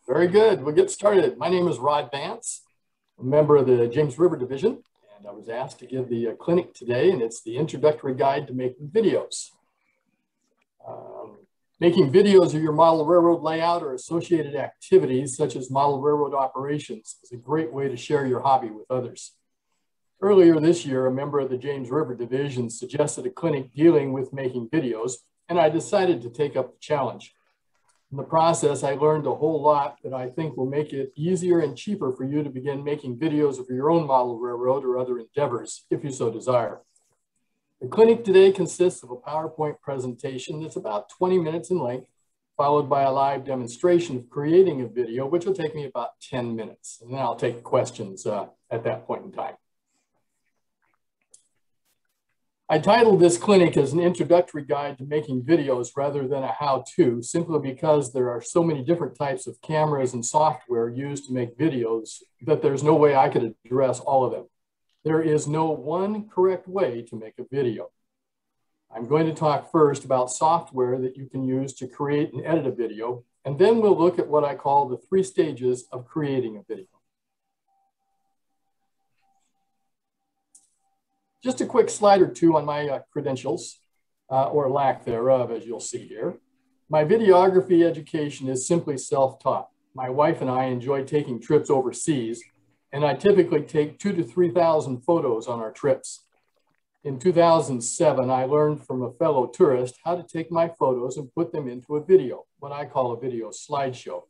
Very good. We'll get started. My name is Rod Vance, a member of the James River Division, and I was asked to give the clinic today, and it's the introductory guide to making videos. Making videos of your model railroad layout or associated activities, such as model railroad operations, is a great way to share your hobby with others. Earlier this year, a member of the James River Division suggested a clinic dealing with making videos, and I decided to take up the challenge. In the process, I learned a whole lot that I think will make it easier and cheaper for you to begin making videos of your own model railroad or other endeavors, if you so desire. The clinic today consists of a PowerPoint presentation that's about 20 minutes in length, followed by a live demonstration of creating a video, which will take me about 10 minutes. And then I'll take questions at that point in time. I titled this clinic as an introductory guide to making videos rather than a how-to, simply because there are so many different types of cameras and software used to make videos that there's no way I could address all of them. There is no one correct way to make a video. I'm going to talk first about software that you can use to create and edit a video, and then we'll look at what I call the 3 stages of creating a video. Just a quick slide or two on my credentials, or lack thereof, as you'll see here. My videography education is simply self-taught. My wife and I enjoy taking trips overseas, and I typically take 2,000 to 3,000 photos on our trips. In 2007, I learned from a fellow tourist how to take my photos and put them into a video, what I call a video slideshow.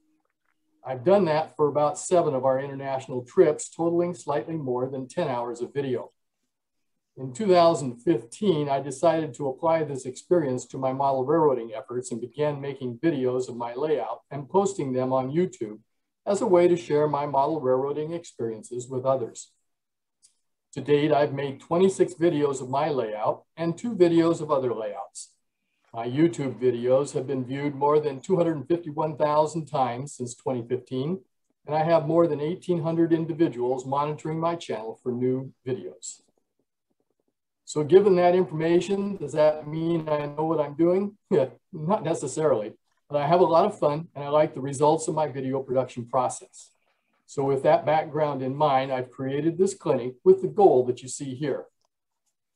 I've done that for about 7 of our international trips, totaling slightly more than 10 hours of video. In 2015, I decided to apply this experience to my model railroading efforts and began making videos of my layout and posting them on YouTube as a way to share my model railroading experiences with others. To date, I've made 26 videos of my layout and 2 videos of other layouts. My YouTube videos have been viewed more than 251,000 times since 2015, and I have more than 1,800 individuals monitoring my channel for new videos. So given that information, does that mean I know what I'm doing? Yeah, not necessarily, but I have a lot of fun and I like the results of my video production process. So with that background in mind, I've created this clinic with the goal that you see here.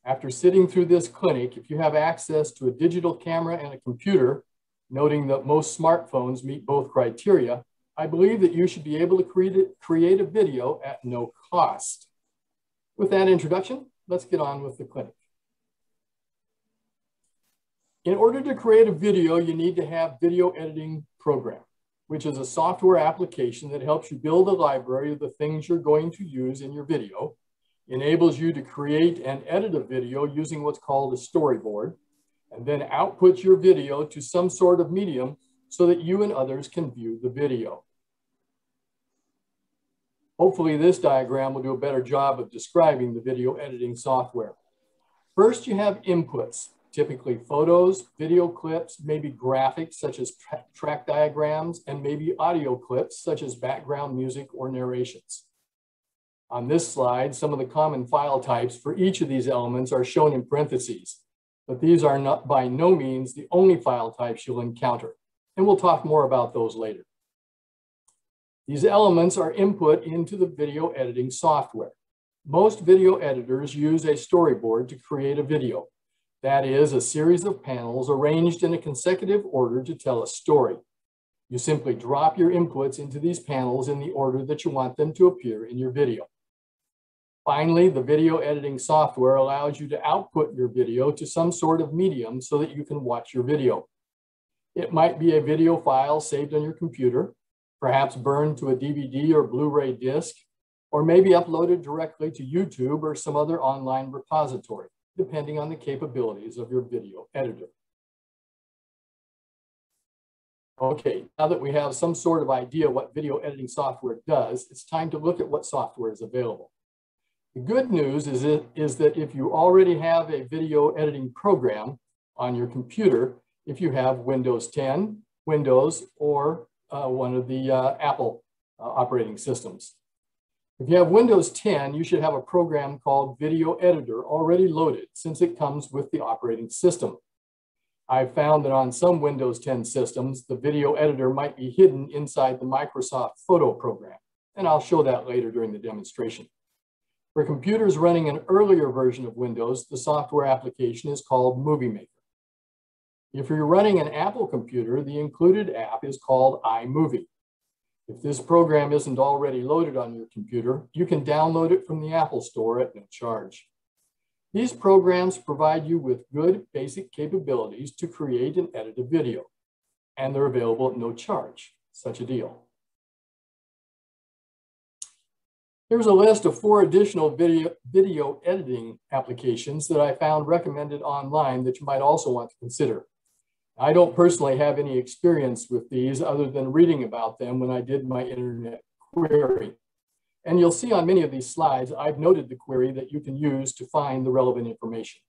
After sitting through this clinic, if you have access to a digital camera and a computer, noting that most smartphones meet both criteria, I believe that you should be able to create a video at no cost. With that introduction, let's get on with the clinic. In order to create a video, you need to have video editing program, which is a software application that helps you build a library of the things you're going to use in your video, enables you to create and edit a video using what's called a storyboard, and then outputs your video to some sort of medium so that you and others can view the video. Hopefully this diagram will do a better job of describing the video editing software. First, you have inputs, typically photos, video clips, maybe graphics such as track diagrams, and maybe audio clips such as background music or narrations. On this slide, some of the common file types for each of these elements are shown in parentheses, but these are not by no means the only file types you'll encounter, and we'll talk more about those later. These elements are input into the video editing software. Most video editors use a storyboard to create a video. That is a series of panels arranged in a consecutive order to tell a story. You simply drop your inputs into these panels in the order that you want them to appear in your video. Finally, the video editing software allows you to output your video to some sort of medium so that you can watch your video. It might be a video file saved on your computer, perhaps burned to a DVD or Blu-ray disc, or maybe uploaded directly to YouTube or some other online repository, depending on the capabilities of your video editor. Okay, now that we have some sort of idea what video editing software does, it's time to look at what software is available. The good news is that if you already have a video editing program on your computer, if you have Windows 10, Windows, or one of the Apple operating systems. If you have Windows 10, you should have a program called Video Editor already loaded since it comes with the operating system. I've found that on some Windows 10 systems, the video editor might be hidden inside the Microsoft Photo program, and I'll show that later during the demonstration. For computers running an earlier version of Windows, the software application is called Movie Maker. If you're running an Apple computer, the included app is called iMovie. If this program isn't already loaded on your computer, you can download it from the Apple Store at no charge. These programs provide you with good basic capabilities to create and edit a video, and they're available at no charge. Such a deal. Here's a list of 4 additional video editing applications that I found recommended online that you might also want to consider. I don't personally have any experience with these other than reading about them when I did my internet query. And you'll see on many of these slides, I've noted the query that you can use to find the relevant information.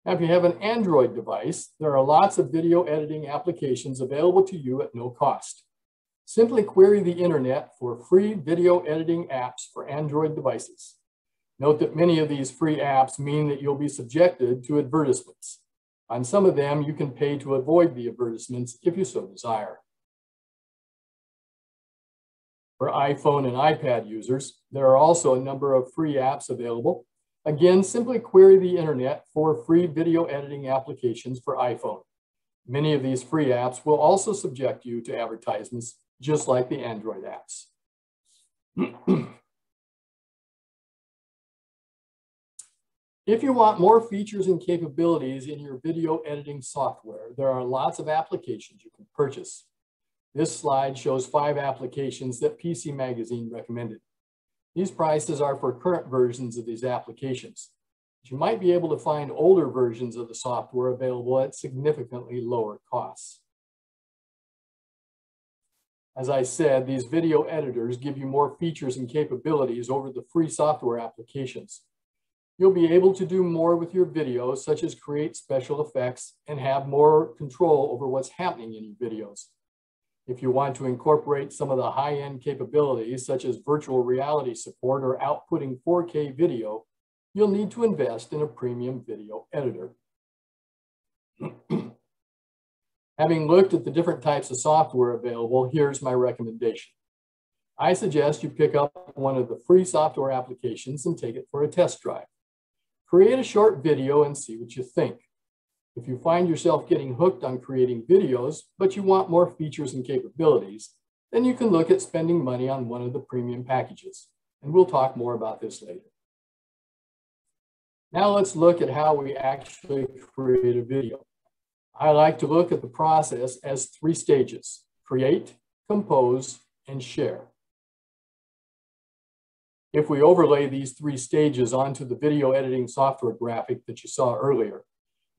Now, if you have an Android device, there are lots of video editing applications available to you at no cost. Simply query the internet for free video editing apps for Android devices. Note that many of these free apps mean that you'll be subjected to advertisements. On some of them, you can pay to avoid the advertisements if you so desire. For iPhone and iPad users, there are also a number of free apps available. Again, simply query the internet for free video editing applications for iPhone. Many of these free apps will also subject you to advertisements, just like the Android apps. If you want more features and capabilities in your video editing software, there are lots of applications you can purchase. This slide shows 5 applications that PC Magazine recommended. These prices are for current versions of these applications. But you might be able to find older versions of the software available at significantly lower costs. As I said, these video editors give you more features and capabilities over the free software applications. You'll be able to do more with your videos, such as create special effects and have more control over what's happening in your videos. If you want to incorporate some of the high-end capabilities, such as virtual reality support or outputting 4K video, you'll need to invest in a premium video editor. Having looked at the different types of software available, here's my recommendation. I suggest you pick up one of the free software applications and take it for a test drive. Create a short video and see what you think. If you find yourself getting hooked on creating videos, but you want more features and capabilities, then you can look at spending money on one of the premium packages. And we'll talk more about this later. Now let's look at how we actually create a video. I like to look at the process as 3 stages: create, compose, and share. If we overlay these 3 stages onto the video editing software graphic that you saw earlier,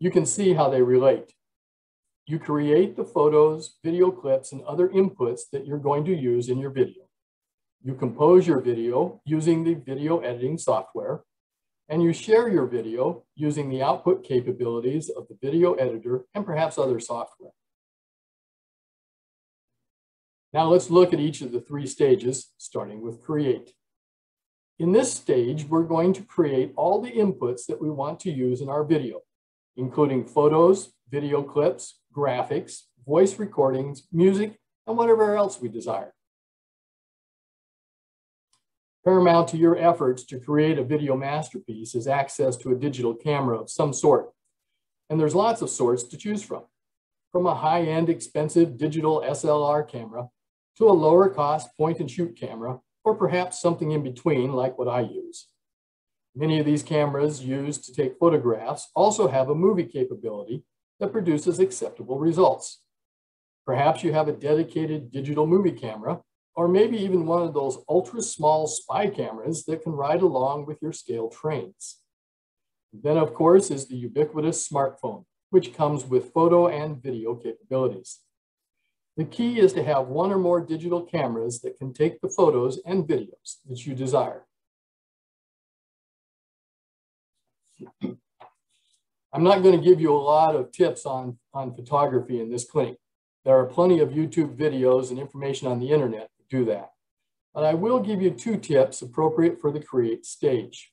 you can see how they relate. You create the photos, video clips, and other inputs that you're going to use in your video. You compose your video using the video editing software, and you share your video using the output capabilities of the video editor and perhaps other software. Now let's look at each of the 3 stages, starting with create. In this stage, we're going to create all the inputs that we want to use in our video, including photos, video clips, graphics, voice recordings, music, and whatever else we desire. Paramount to your efforts to create a video masterpiece is access to a digital camera of some sort. And there's lots of sorts to choose from a high-end expensive digital SLR camera to a lower cost point-and-shoot camera, or perhaps something in between like what I use. Many of these cameras used to take photographs also have a movie capability that produces acceptable results. Perhaps you have a dedicated digital movie camera, or maybe even one of those ultra small spy cameras that can ride along with your scale trains. Then, of course, is the ubiquitous smartphone, which comes with photo and video capabilities. The key is to have one or more digital cameras that can take the photos and videos that you desire. I'm not going to give you a lot of tips on photography in this clinic. There are plenty of YouTube videos and information on the internet to do that. But I will give you 2 tips appropriate for the create stage.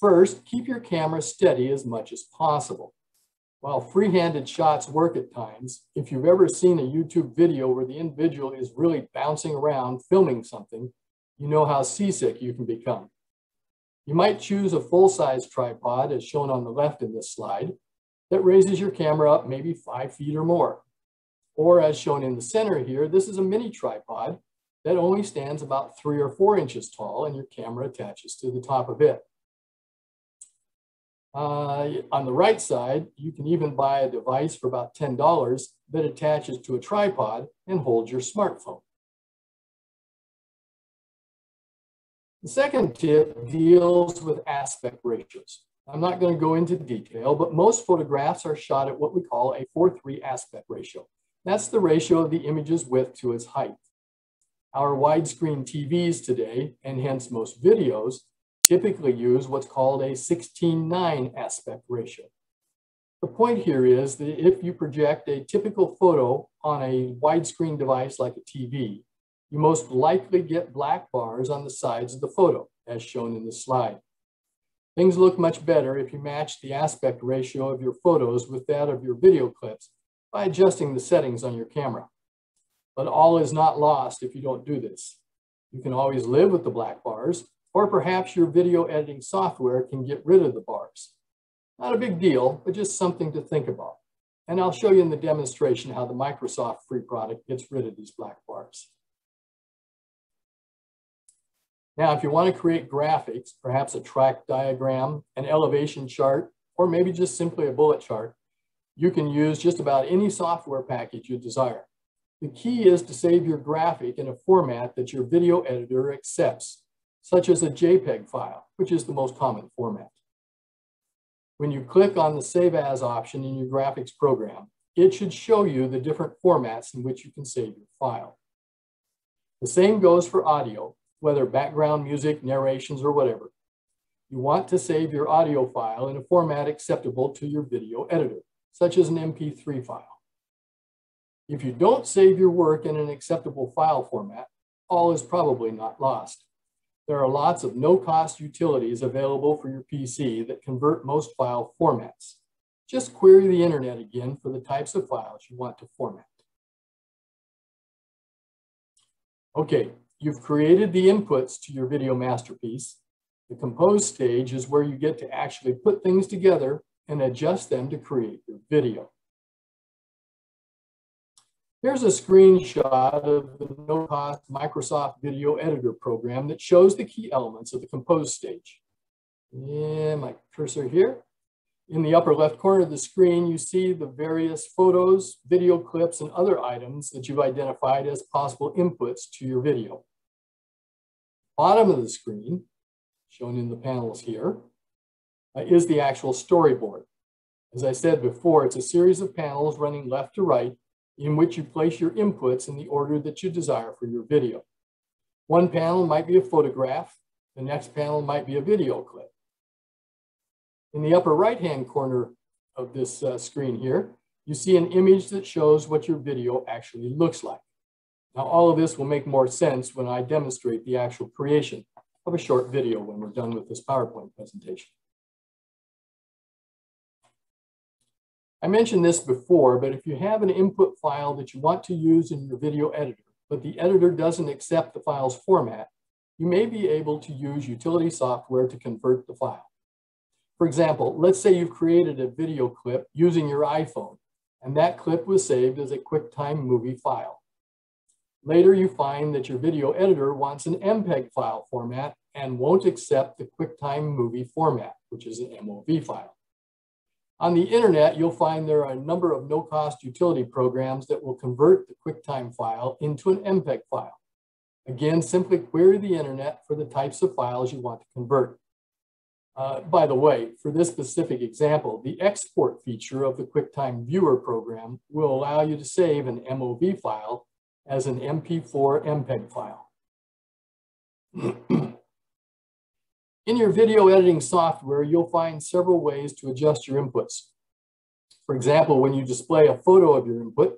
First, keep your camera steady as much as possible. While free-handed shots work at times, if you've ever seen a YouTube video where the individual is really bouncing around filming something, you know how seasick you can become. You might choose a full-size tripod, as shown on the left in this slide, that raises your camera up maybe 5 feet or more. Or as shown in the center here, this is a mini tripod that only stands about 3 or 4 inches tall, and your camera attaches to the top of it. On the right side, you can even buy a device for about $10 that attaches to a tripod and holds your smartphone. The second tip deals with aspect ratios. I'm not going to go into detail, but most photographs are shot at what we call a 4:3 aspect ratio. That's the ratio of the image's width to its height. Our widescreen TVs today, and hence most videos, typically use what's called a 16:9 aspect ratio. The point here is that if you project a typical photo on a widescreen device like a TV, you most likely get black bars on the sides of the photo, as shown in the slide. Things look much better if you match the aspect ratio of your photos with that of your video clips by adjusting the settings on your camera. But all is not lost if you don't do this. You can always live with the black bars, or perhaps your video editing software can get rid of the bars. Not a big deal, but just something to think about. And I'll show you in the demonstration how the Microsoft free product gets rid of these black bars. Now, if you want to create graphics, perhaps a track diagram, an elevation chart, or maybe just simply a bullet chart, you can use just about any software package you desire. The key is to save your graphic in a format that your video editor accepts, such as a JPEG file, which is the most common format. When you click on the Save As option in your graphics program, it should show you the different formats in which you can save your file. The same goes for audio, whether background music, narrations, or whatever. You want to save your audio file in a format acceptable to your video editor, such as an MP3 file. If you don't save your work in an acceptable file format, all is probably not lost. There are lots of no-cost utilities available for your PC that convert most file formats. Just query the internet again for the types of files you want to format. Okay, you've created the inputs to your video masterpiece. The compose stage is where you get to actually put things together and adjust them to create your video. Here's a screenshot of the no-cost Microsoft Video Editor program that shows the key elements of the compose stage. And my cursor here. In the upper left corner of the screen, you see the various photos, video clips, and other items that you've identified as possible inputs to your video. Bottom of the screen, shown in the panels here, is the actual storyboard. As I said before, it's a series of panels running left to right in which you place your inputs in the order that you desire for your video. One panel might be a photograph, the next panel might be a video clip. In the upper right-hand corner of this screen here, you see an image that shows what your video actually looks like. Now, all of this will make more sense when I demonstrate the actual creation of a short video when we're done with this PowerPoint presentation. I mentioned this before, but if you have an input file that you want to use in your video editor, but the editor doesn't accept the file's format, you may be able to use utility software to convert the file. For example, let's say you've created a video clip using your iPhone, and that clip was saved as a QuickTime movie file. Later, you find that your video editor wants an MPEG file format and won't accept the QuickTime movie format, which is an MOV file. On the internet, you'll find there are a number of no-cost utility programs that will convert the QuickTime file into an MPEG file. Again, simply query the internet for the types of files you want to convert. By the way, for this specific example, the export feature of the QuickTime Viewer program will allow you to save an MOV file as an MP4 MPEG file. In your video editing software, you'll find several ways to adjust your inputs. For example, when you display a photo of your input,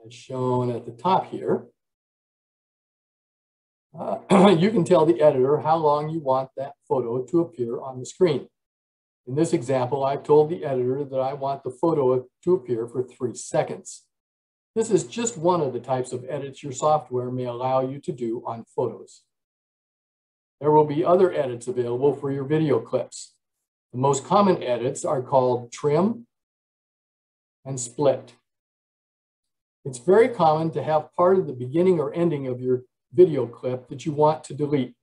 as shown at the top here, you can tell the editor how long you want that photo to appear on the screen. In this example, I've told the editor that I want the photo to appear for 3 seconds. This is just one of the types of edits your software may allow you to do on photos. There will be other edits available for your video clips. The most common edits are called trim and split. It's very common to have part of the beginning or ending of your video clip that you want to delete.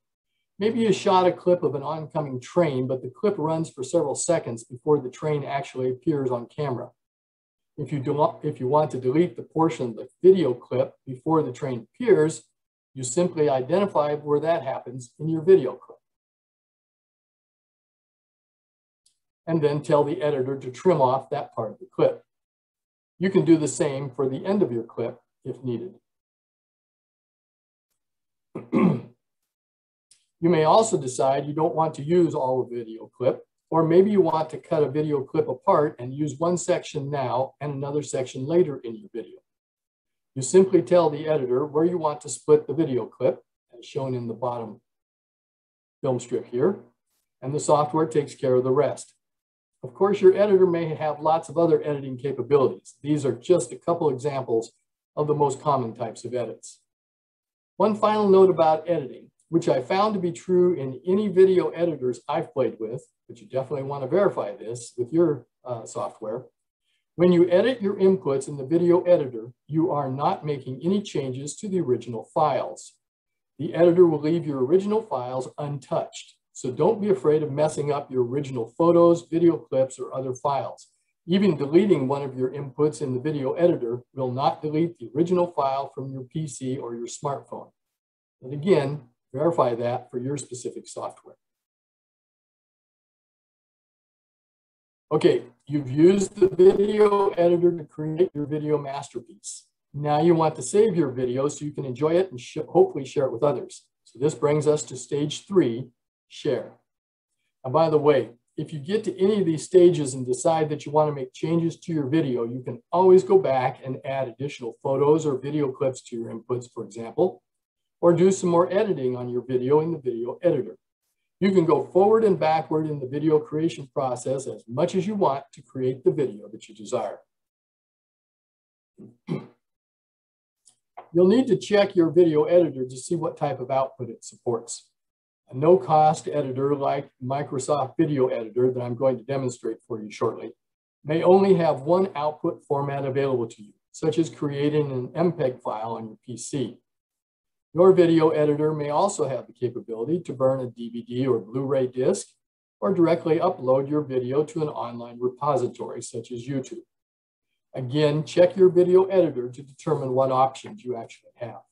Maybe you shot a clip of an oncoming train, but the clip runs for several seconds before the train actually appears on camera. If you want to delete the portion of the video clip before the train appears, you simply identify where that happens in your video clip. And then tell the editor to trim off that part of the clip. You can do the same for the end of your clip if needed. You may also decide you don't want to use all the video clip, or maybe you want to cut a video clip apart and use one section now and another section later in your video. You simply tell the editor where you want to split the video clip, as shown in the bottom film strip here, and the software takes care of the rest. Of course, your editor may have lots of other editing capabilities. These are just a couple examples of the most common types of edits. One final note about editing, which I found to be true in any video editors I've played with, but you definitely want to verify this with your software. When you edit your inputs in the video editor, you are not making any changes to the original files. The editor will leave your original files untouched. So don't be afraid of messing up your original photos, video clips, or other files. Even deleting one of your inputs in the video editor will not delete the original file from your PC or your smartphone. But again, verify that for your specific software. Okay, you've used the video editor to create your video masterpiece. Now you want to save your video so you can enjoy it and hopefully share it with others. So this brings us to stage 3, share. And by the way, if you get to any of these stages and decide that you want to make changes to your video, you can always go back and add additional photos or video clips to your inputs, for example, or do some more editing on your video in the video editor. You can go forward and backward in the video creation process as much as you want to create the video that you desire. You'll need to check your video editor to see what type of output it supports. A no-cost editor like Microsoft Video Editor that I'm going to demonstrate for you shortly may only have one output format available to you, such as creating an MPEG file on your PC. Your video editor may also have the capability to burn a DVD or Blu-ray disc or directly upload your video to an online repository such as YouTube. Again, check your video editor to determine what options you actually have.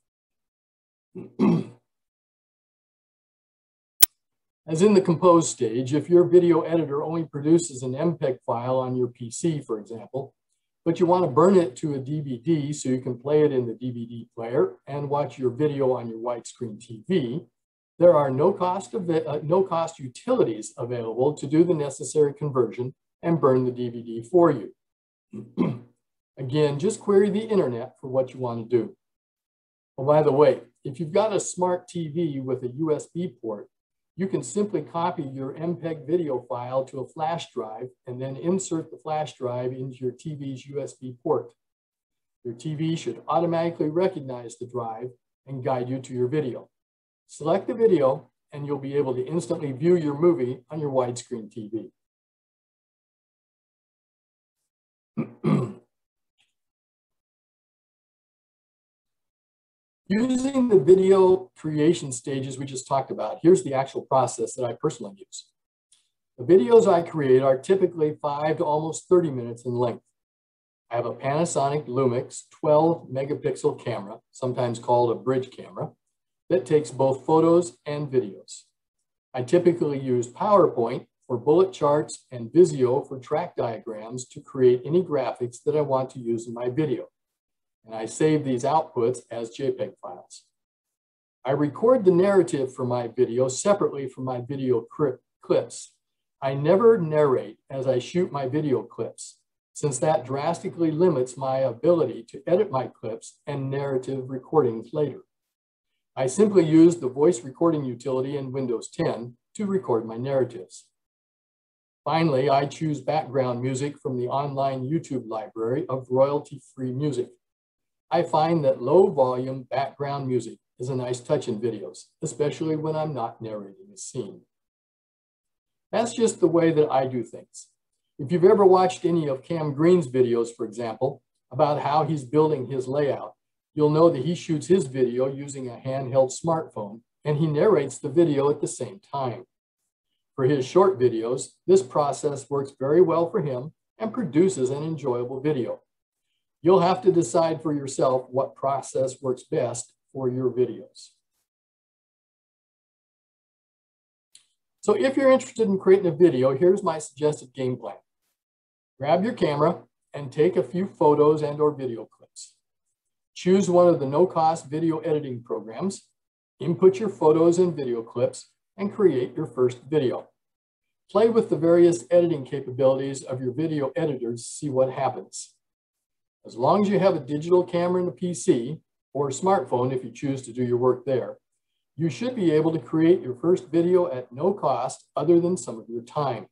As in the compose stage, if your video editor only produces an MPEG file on your PC, for example, but you want to burn it to a DVD so you can play it in the DVD player and watch your video on your widescreen TV, there are no cost utilities available to do the necessary conversion and burn the DVD for you. Again, just query the internet for what you want to do. Oh, by the way, if you've got a smart TV with a USB port, you can simply copy your MPEG video file to a flash drive and then insert the flash drive into your TV's USB port. Your TV should automatically recognize the drive and guide you to your video. Select the video and you'll be able to instantly view your movie on your widescreen TV. Using the video creation stages we just talked about, here's the actual process that I personally use. The videos I create are typically 5 to almost 30 minutes in length. I have a Panasonic Lumix 12 megapixel camera, sometimes called a bridge camera, that takes both photos and videos. I typically use PowerPoint for bullet charts and Visio for track diagrams to create any graphics that I want to use in my video. And I save these outputs as JPEG files. I record the narrative for my video separately from my video clips. I never narrate as I shoot my video clips, since that drastically limits my ability to edit my clips and narrative recordings later. I simply use the voice recording utility in Windows 10 to record my narratives. Finally, I choose background music from the online YouTube library of royalty-free music. I find that low volume background music is a nice touch in videos, especially when I'm not narrating a scene. That's just the way that I do things. If you've ever watched any of Cam Green's videos, for example, about how he's building his layout, you'll know that he shoots his video using a handheld smartphone, and he narrates the video at the same time. For his short videos, this process works very well for him and produces an enjoyable video. You'll have to decide for yourself what process works best for your videos. So if you're interested in creating a video, here's my suggested game plan. Grab your camera and take a few photos and or video clips. Choose one of the no-cost video editing programs, input your photos and video clips, and create your first video. Play with the various editing capabilities of your video editor to see what happens. As long as you have a digital camera and a PC, or a smartphone if you choose to do your work there, you should be able to create your first video at no cost other than some of your time.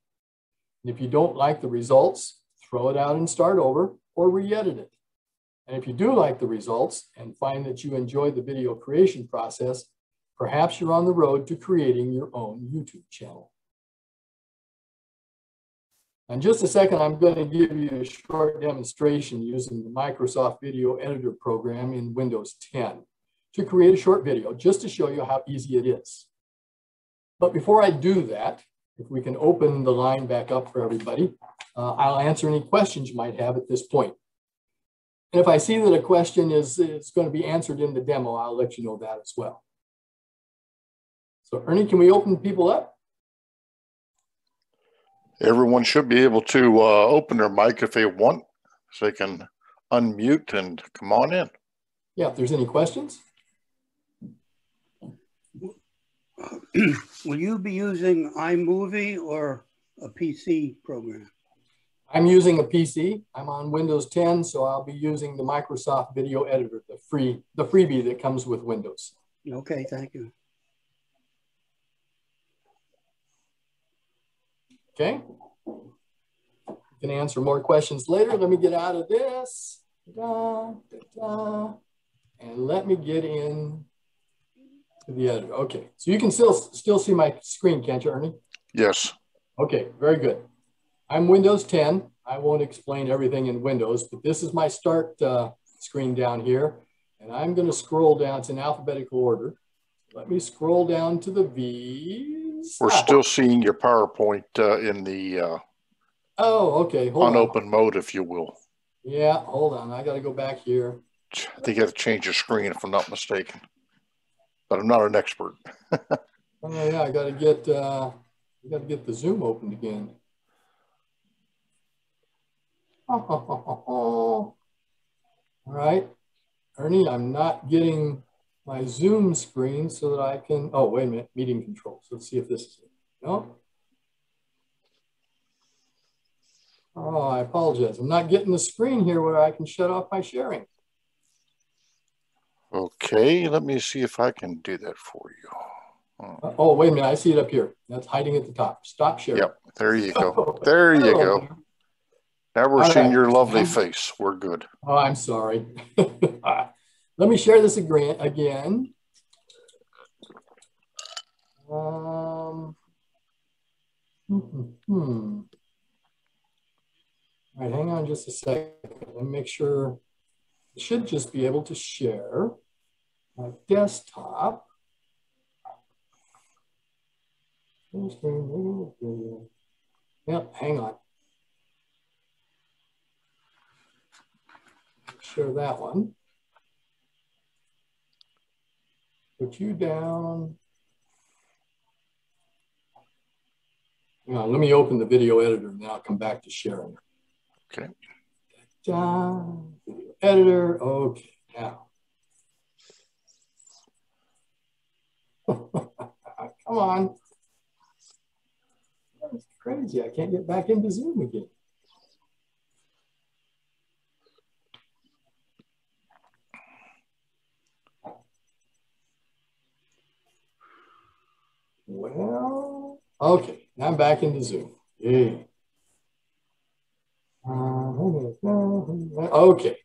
And if you don't like the results, throw it out and start over or re-edit it. And if you do like the results and find that you enjoy the video creation process, perhaps you're on the road to creating your own YouTube channel. In just a second, I'm going to give you a short demonstration using the Microsoft Video Editor program in Windows 10 to create a short video, just to show you how easy it is. But before I do that, if we can open the line back up for everybody, I'll answer any questions you might have at this point. And if I see that a question is going to be answered in the demo, I'll let you know that as well. So Ernie, can we open people up? Everyone should be able to open their mic if they want, so they can unmute and come on in. Yeah, if there's any questions. Will you be using iMovie or a PC program? I'm using a PC. I'm on Windows 10, so I'll be using the Microsoft Video Editor, the freebie that comes with Windows. Okay, thank you. Okay. You can answer more questions later. Let me get out of this. And let me get in to the editor. Okay, so you can still see my screen, can't you, Ernie? Yes. Okay, very good. I'm Windows 10. I won't explain everything in Windows, but this is my start screen down here. And I'm going to scroll down. It's in alphabetical order. Let me scroll down to the V's. We're still seeing your PowerPoint in the oh, okay. Hold on. unopened mode, if you will. Yeah, hold on. I got to go back here. I think you have to change your screen if I'm not mistaken. But I'm not an expert. Oh yeah, I got to get the Zoom opened again. All right, Ernie, I'm not getting my Zoom screen so that I can. Oh, wait a minute, meeting controls. Let's see if this is it. No. Oh, I apologize. I'm not getting the screen here where I can shut off my sharing. Okay, let me see if I can do that for you. Oh, wait a minute. I see it up here. That's hiding at the top. Stop sharing. Yep, there you go. There you go. Now we're seeing your lovely face. We're good. Oh, I'm sorry. Let me share this again. All right, hang on just a second. Let me make sure. I should just be able to share my desktop. Yep, hang on. Share that one. Put you down. Hang on, let me open the video editor and then I'll come back to sharing. Okay. Video editor. Okay, now. Come on. That's crazy. I can't get back into Zoom again. Well, okay, now I'm back into Zoom. Okay. Okay.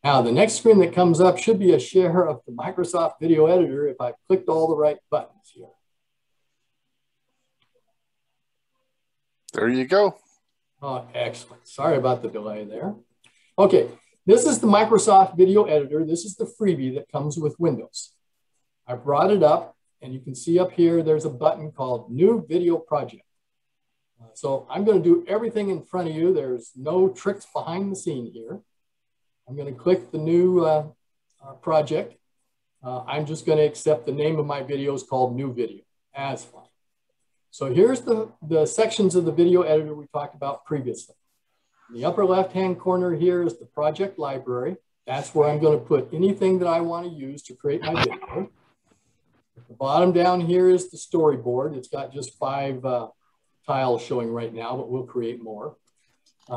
Now the next screen that comes up should be a share of the Microsoft Video Editor if I've clicked all the right buttons here. There you go. Oh, excellent. Sorry about the delay there. Okay, this is the Microsoft Video Editor. This is the freebie that comes with Windows. I brought it up, and you can see up here, there's a button called New Video Project. So I'm going to do everything in front of you. There's no tricks behind the scene here. I'm going to click the new project. I'm just going to accept the name of my video is called New Video as fine. So here's the sections of the video editor we talked about previously. In the upper left-hand corner here is the project library. That's where I'm going to put anything that I want to use to create my video. At the bottom down here is the storyboard. It's got just 5 tiles showing right now, but we'll create more.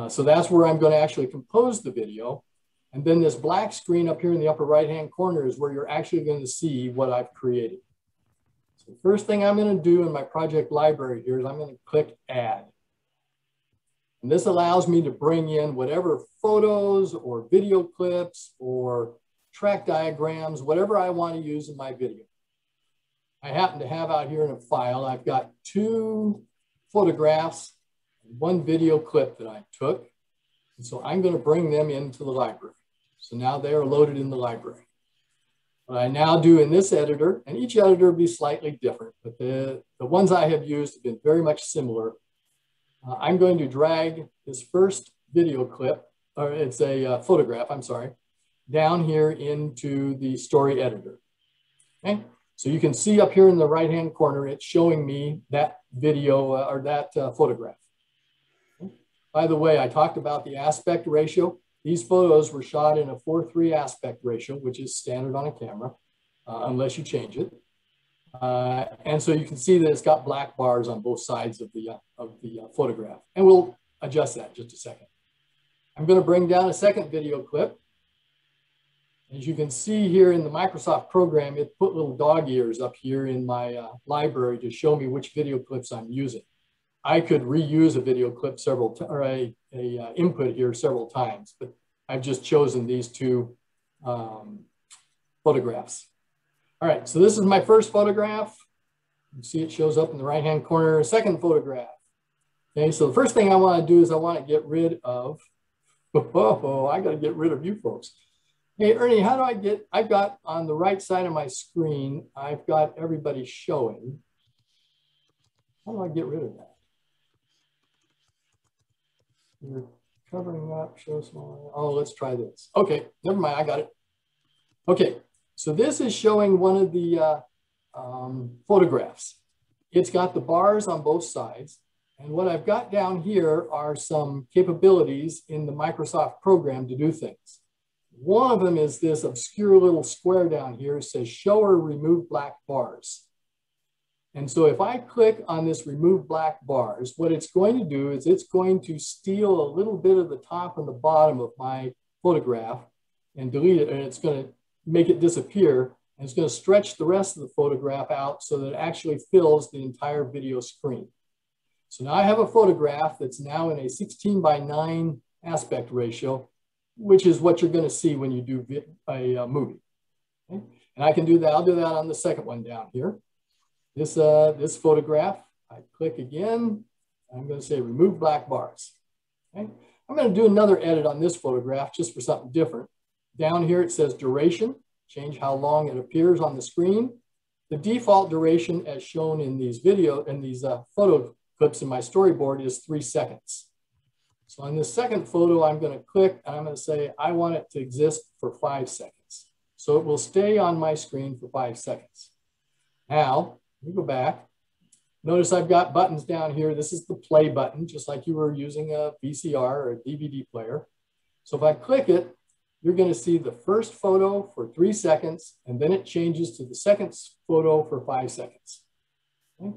So that's where I'm going to actually compose the video. And then this black screen up here in the upper right-hand corner is where you're actually going to see what I've created. So the first thing I'm going to do in my project library here is I'm going to click Add. And this allows me to bring in whatever photos or video clips or track diagrams, whatever I want to use in my video. I happen to have out here in a file, I've got 2 photographs and 1 video clip that I took. And so I'm going to bring them into the library. So now they are loaded in the library. What I now do in this editor, and each editor will be slightly different, but the ones I have used have been very much similar. I'm going to drag this first video clip, or it's a photograph, I'm sorry, down here into the story editor. Okay? So you can see up here in the right-hand corner, it's showing me that video or that photograph. Okay? By the way, I talked about the aspect ratio. These photos were shot in a 4:3 aspect ratio, which is standard on a camera, unless you change it. And so you can see that it's got black bars on both sides of the photograph. And we'll adjust that in just a second. I'm going to bring down a second video clip. As you can see here in the Microsoft program, it put little dog ears up here in my library to show me which video clips I'm using. I could reuse a video clip or a input here several times, but I've just chosen these 2 photographs. All right, so this is my first photograph. You see it shows up in the right-hand corner, second photograph. Okay, so the first thing I want to do is I want to get rid of, I got to get rid of you folks. Hey, Ernie, how do I get, I've got on the right side of my screen, I've got everybody showing. How do I get rid of that? You're covering up, show small. Oh, let's try this. Okay, never mind, I got it. Okay, so this is showing one of the photographs. It's got the bars on both sides. And what I've got down here are some capabilities in the Microsoft program to do things. One of them is this obscure little square down here. It says show or remove black bars. And so if I click on this remove black bars, what it's going to do is it's going to steal a little bit of the top and the bottom of my photograph and delete it, and it's going to make it disappear. And it's going to stretch the rest of the photograph out so that it actually fills the entire video screen. So now I have a photograph that's now in a 16:9 aspect ratio, which is what you're going to see when you do a movie. Okay? And I can do that. I'll do that on the second one down here. This photograph, I click again. I'm going to say remove black bars. Okay? I'm going to do another edit on this photograph just for something different. Down here it says duration, change how long it appears on the screen. The default duration as shown in these photo clips in my storyboard is 3 seconds. So on this second photo, I'm going to click and I'm going to say I want it to exist for 5 seconds. So it will stay on my screen for 5 seconds. Now, let me go back. Notice I've got buttons down here. This is the play button, just like you were using a VCR or a DVD player. So if I click it, you're going to see the first photo for 3 seconds, and then it changes to the second photo for 5 seconds. Okay?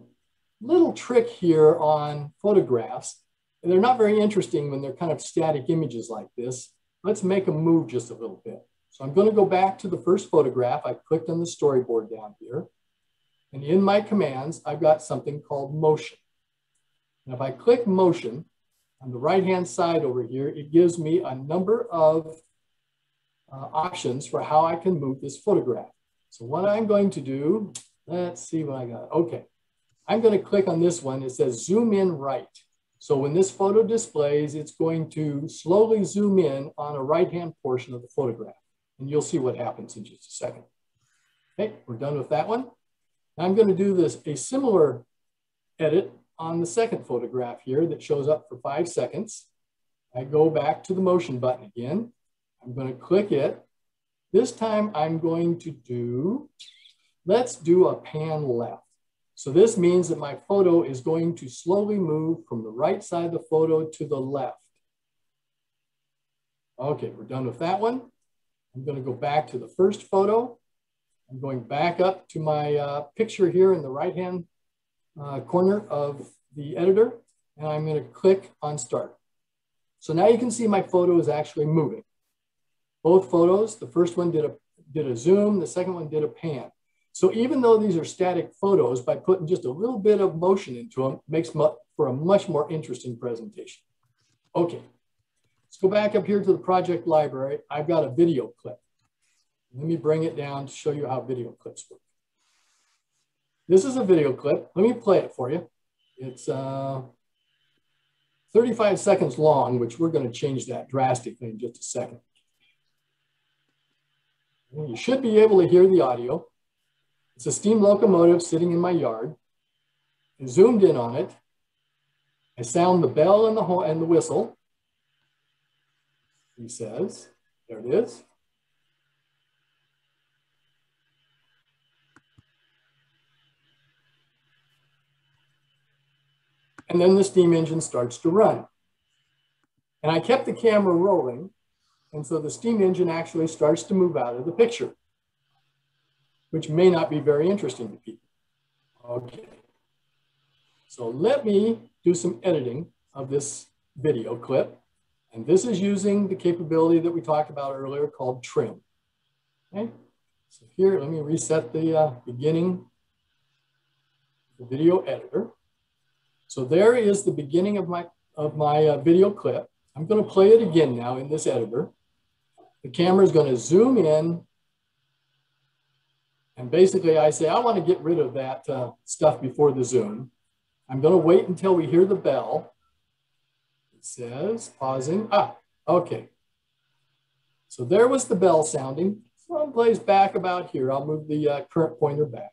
Little trick here on photographs. And they're not very interesting when they're kind of static images like this. Let's make them move just a little bit. So I'm going to go back to the first photograph. I clicked on the storyboard down here. And in my commands, I've got something called motion. And if I click motion on the right-hand side over here, it gives me a number of options for how I can move this photograph. So what I'm going to do, let's see what I got. Okay, I'm going to click on this one. It says zoom in right. So when this photo displays, it's going to slowly zoom in on a right-hand portion of the photograph. And you'll see what happens in just a second. Okay, we're done with that one. I'm going to do a similar edit on the second photograph here that shows up for 5 seconds. I go back to the motion button again. I'm going to click it. This time I'm going to do, let's do a pan left. So this means that my photo is going to slowly move from the right side of the photo to the left. Okay, we're done with that one. I'm going to go back to the first photo. I'm going back up to my picture here in the right-hand corner of the editor, and I'm going to click on start. So now you can see my photo is actually moving. Both photos, the first one did a zoom, the second one did a pan. So even though these are static photos, by putting just a little bit of motion into them, makes for a much more interesting presentation. Okay, let's go back up here to the project library. I've got a video clip. Let me bring it down to show you how video clips work. This is a video clip. Let me play it for you. It's 35 seconds long, which we're going to change that drastically in just a second. And you should be able to hear the audio. It's a steam locomotive sitting in my yard. I zoomed in on it. I sound the bell and the whistle. He says, there it is. And then the steam engine starts to run. And I kept the camera rolling, and so the steam engine actually starts to move out of the picture, which may not be very interesting to people. Okay, so let me do some editing of this video clip. And this is using the capability that we talked about earlier called trim. Okay, so here, let me reset the beginning of the video editor. So there is the beginning of my video clip. I'm going to play it again now in this editor. The camera is going to zoom in. And basically I say, I want to get rid of that stuff before the zoom. I'm going to wait until we hear the bell. It says, pausing. Okay. So there was the bell sounding. So it plays back about here. I'll move the current pointer back.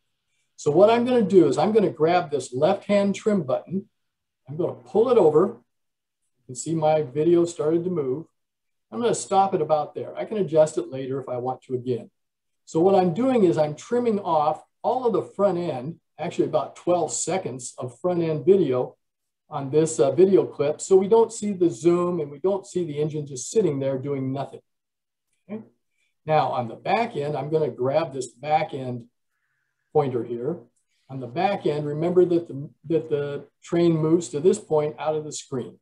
So what I'm going to do is I'm going to grab this left-hand trim button. I'm going to pull it over. You can see my video started to move. I'm going to stop it about there. I can adjust it later if I want to again. So what I'm doing is I'm trimming off all of the front end, actually about 12 seconds of front end video on this video clip, so we don't see the zoom and we don't see the engine just sitting there doing nothing. Okay? Now on the back end, I'm going to grab this back end pointer here. On the back end, remember that the train moves to this point out of the screen.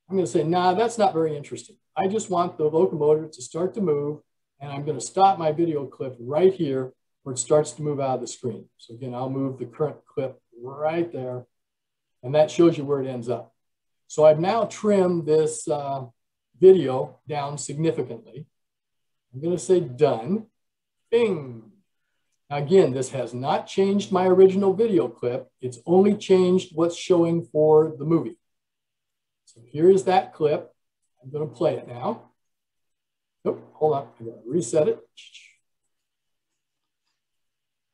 I'm going to say, nah, that's not very interesting. I just want the locomotive to start to move, and I'm going to stop my video clip right here where it starts to move out of the screen. So again, I'll move the current clip right there, and that shows you where it ends up. So I've now trimmed this video down significantly. I'm going to say done. Bing. Now again, this has not changed my original video clip. It's only changed what's showing for the movie. So here is that clip. I'm going to play it now. Nope, hold on. I'm going to reset it.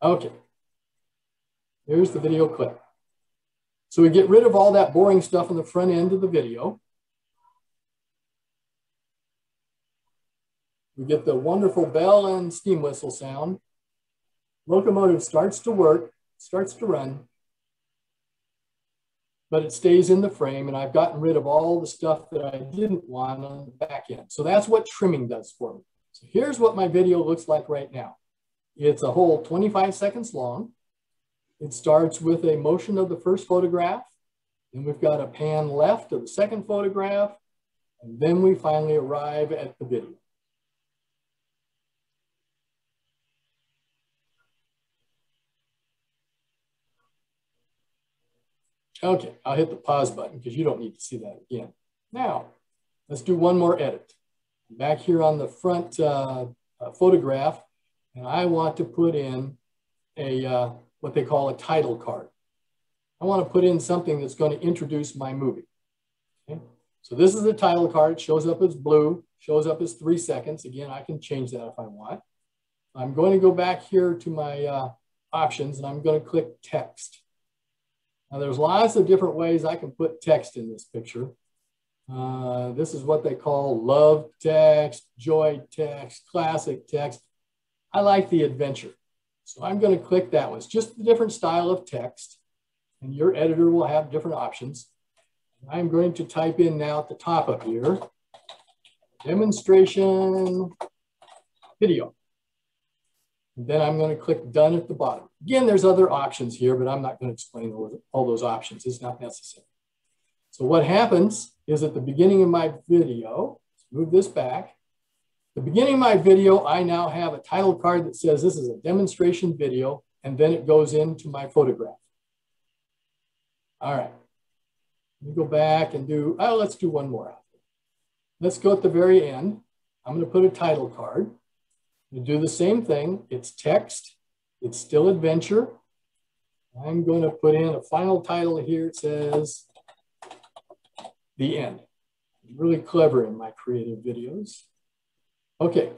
Okay. Here's the video clip. So we get rid of all that boring stuff on the front end of the video. We get the wonderful bell and steam whistle sound. Locomotive starts to work, starts to run, but it stays in the frame, and I've gotten rid of all the stuff that I didn't want on the back end. So that's what trimming does for me. So here's what my video looks like right now. It's a whole 25 seconds long. It starts with a motion of the first photograph, then we've got a pan left of the second photograph, and then we finally arrive at the video. Okay, I'll hit the pause button because you don't need to see that again. Now, let's do one more edit. Back here on the front photograph, and I want to put in a what they call a title card. I want to put in something that's going to introduce my movie. Okay? So this is the title card. It shows up as blue, shows up as 3 seconds. Again, I can change that if I want. I'm going to go back here to my options, and I'm going to click text. Now, there's lots of different ways I can put text in this picture. This is what they call love text, joy text, classic text. I like the adventure. So I'm going to click that one. It's just a different style of text, and your editor will have different options. I'm going to type in now at the top up here, demonstration video. And then I'm going to click done at the bottom. Again, there's other options here, but I'm not going to explain all those options. It's not necessary. So what happens is at the beginning of my video, let's move this back. The beginning of my video, I now have a title card that says this is a demonstration video, and then it goes into my photograph. All right, let me go back and do, let's do one more. Let's go at the very end. I'm going to put a title card. I'm going to do the same thing. It's text. It's still adventure. I'm going to put in a final title here. It says the end. I'm really clever in my creative videos. Okay,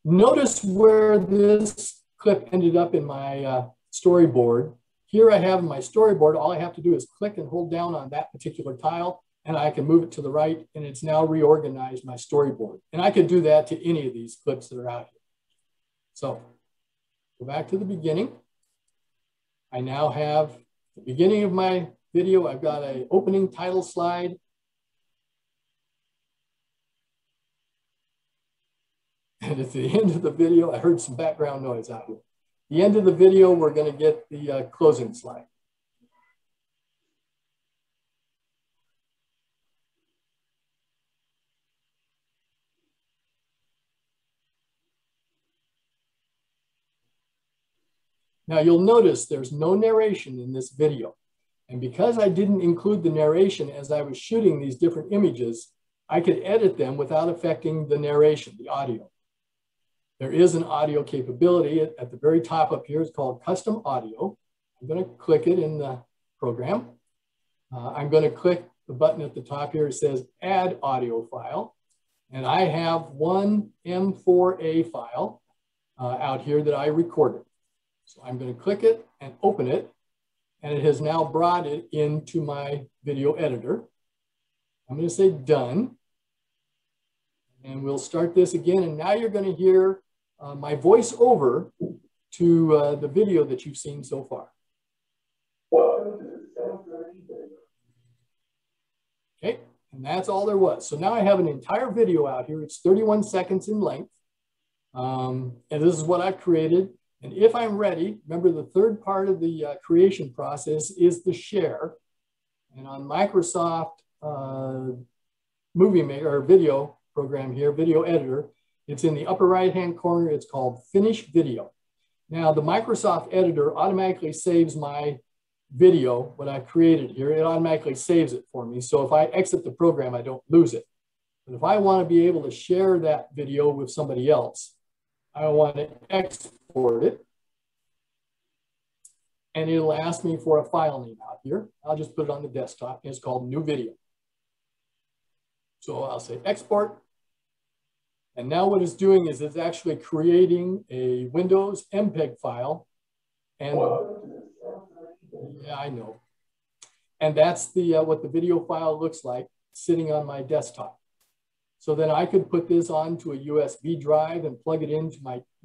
notice where this clip ended up in my storyboard. Here I have my storyboard. All I have to do is click and hold down on that particular tile, and I can move it to the right, and it's now reorganized my storyboard. And I could do that to any of these clips that are out here. So go back to the beginning. I now have the beginning of my video. I've got an opening title slide. And at the end of the video, I heard some background noise out here. The end of the video, we're going to get the closing slide. Now you'll notice there's no narration in this video. And because I didn't include the narration as I was shooting these different images, I could edit them without affecting the narration, the audio. There is an audio capability at the very top up here. It's called custom audio. I'm going to click it in the program. I'm going to click the button at the top here. It says add audio file. And I have one M4A file out here that I recorded. So I'm going to click it and open it. And it has now brought it into my video editor. I'm going to say done. And we'll start this again. And now you're going to hear my voice over to the video that you've seen so far. Okay, and that's all there was. So now I have an entire video out here. It's 31 seconds in length. And this is what I've created. And if I'm ready, remember the third part of the creation process is the share. And on Microsoft Movie Maker or video program here, video editor, it's in the upper right-hand corner. It's called Finish Video. Now, the Microsoft editor automatically saves my video, what I've created here. It automatically saves it for me. So if I exit the program, I don't lose it. But if I want to be able to share that video with somebody else, I want to export it. And it'll ask me for a file name out here. I'll just put it on the desktop. It's called New Video. So I'll say export. And now what it's doing is it's actually creating a Windows MPEG file. And yeah, I know. And that's the what the video file looks like sitting on my desktop. So then I could put this onto a USB drive and plug it into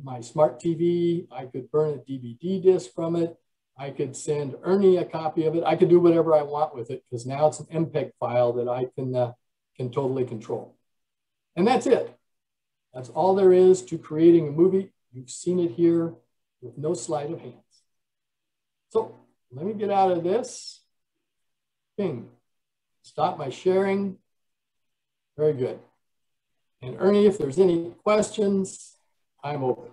my smart TV. I could burn a DVD disc from it. I could send Ernie a copy of it. I could do whatever I want with it because now it's an MPEG file that I can totally control. And that's it. That's all there is to creating a movie. You've seen it here with no sleight of hands. So let me get out of this. Bing. Stop my sharing. Very good. And Ernie, if there's any questions, I'm open.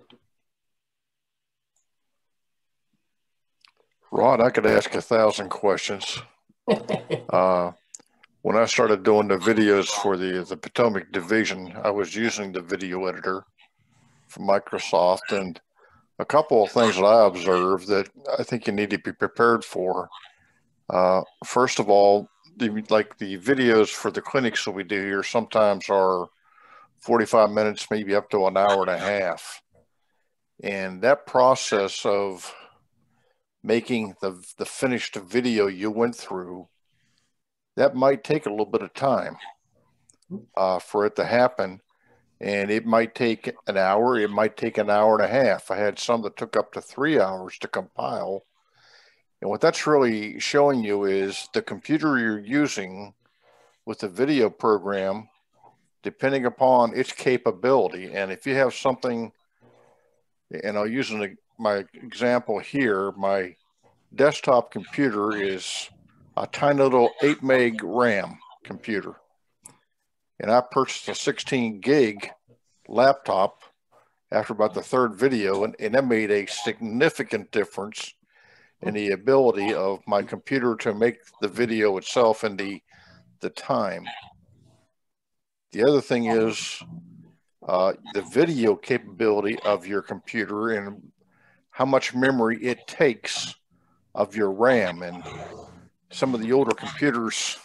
Rod, I could ask 1,000 questions. When I started doing the videos for the Potomac Division, I was using the video editor from Microsoft, and a couple of things that I observed that I think you need to be prepared for. First of all, like the videos for the clinics that we do here sometimes are 45 minutes, maybe up to an hour and a half. And that process of making the finished video you went through, that might take a little bit of time for it to happen. And it might take an hour, it might take an hour and a half. I had some that took up to 3 hours to compile. And what that's really showing you is the computer you're using with the video program, depending upon its capability. And if you have something, and I'll use my example here, my desktop computer is a tiny little 8 meg RAM computer. And I purchased a 16 gig laptop after about the third video, and that made a significant difference in the ability of my computer to make the video itself and the time. The other thing is the video capability of your computer and how much memory it takes of your RAM. And some of the older computers,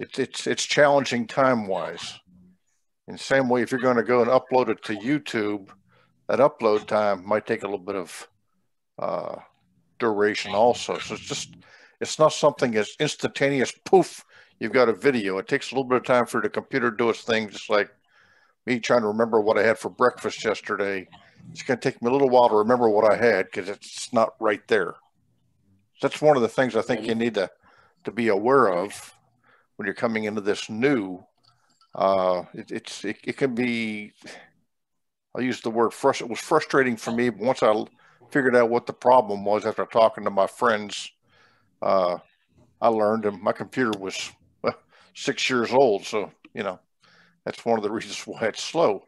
it's challenging time-wise. In the same way, if you're going to go and upload it to YouTube, that upload time might take a little bit of duration also. So it's not something as instantaneous, poof, you've got a video. It takes a little bit of time for the computer to do its thing, just like me trying to remember what I had for breakfast yesterday. It's going to take me a little while to remember what I had because it's not right there. That's one of the things I think you need to be aware of when you're coming into this new. It can be, I'll use the word frustrating. It was frustrating for me, but once I figured out what the problem was after talking to my friends, I learned, and my computer was 6 years old. So, that's one of the reasons why it's slow,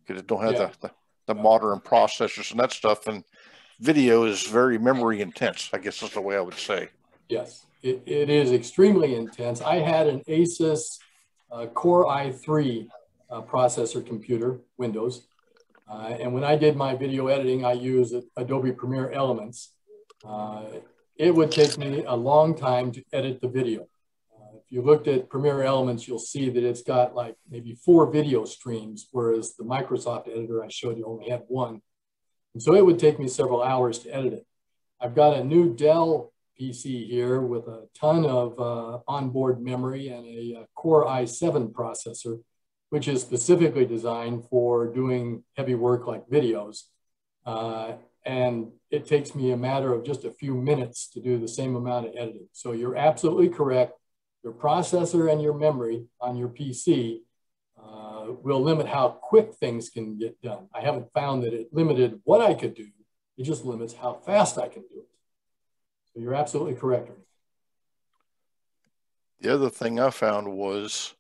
because it don't have the modern processors and that stuff. And video is very memory intense, I guess is the way I would say. Yes, it is extremely intense. I had an Asus Core i3 processor computer, Windows. And when I did my video editing, I used Adobe Premiere Elements. It would take me a long time to edit the video. If you looked at Premiere Elements, you'll see that it's got like maybe 4 video streams, whereas the Microsoft editor I showed you only had 1. And so it would take me several hours to edit it. I've got a new Dell PC here with a ton of onboard memory and a Core i7 processor, which is specifically designed for doing heavy work like videos. And it takes me a matter of just a few minutes to do the same amount of editing. So you're absolutely correct. Your processor and your memory on your PC will limit how quick things can get done. I haven't found that it limited what I could do. It just limits how fast I can do it. So you're absolutely correct. The other thing I found was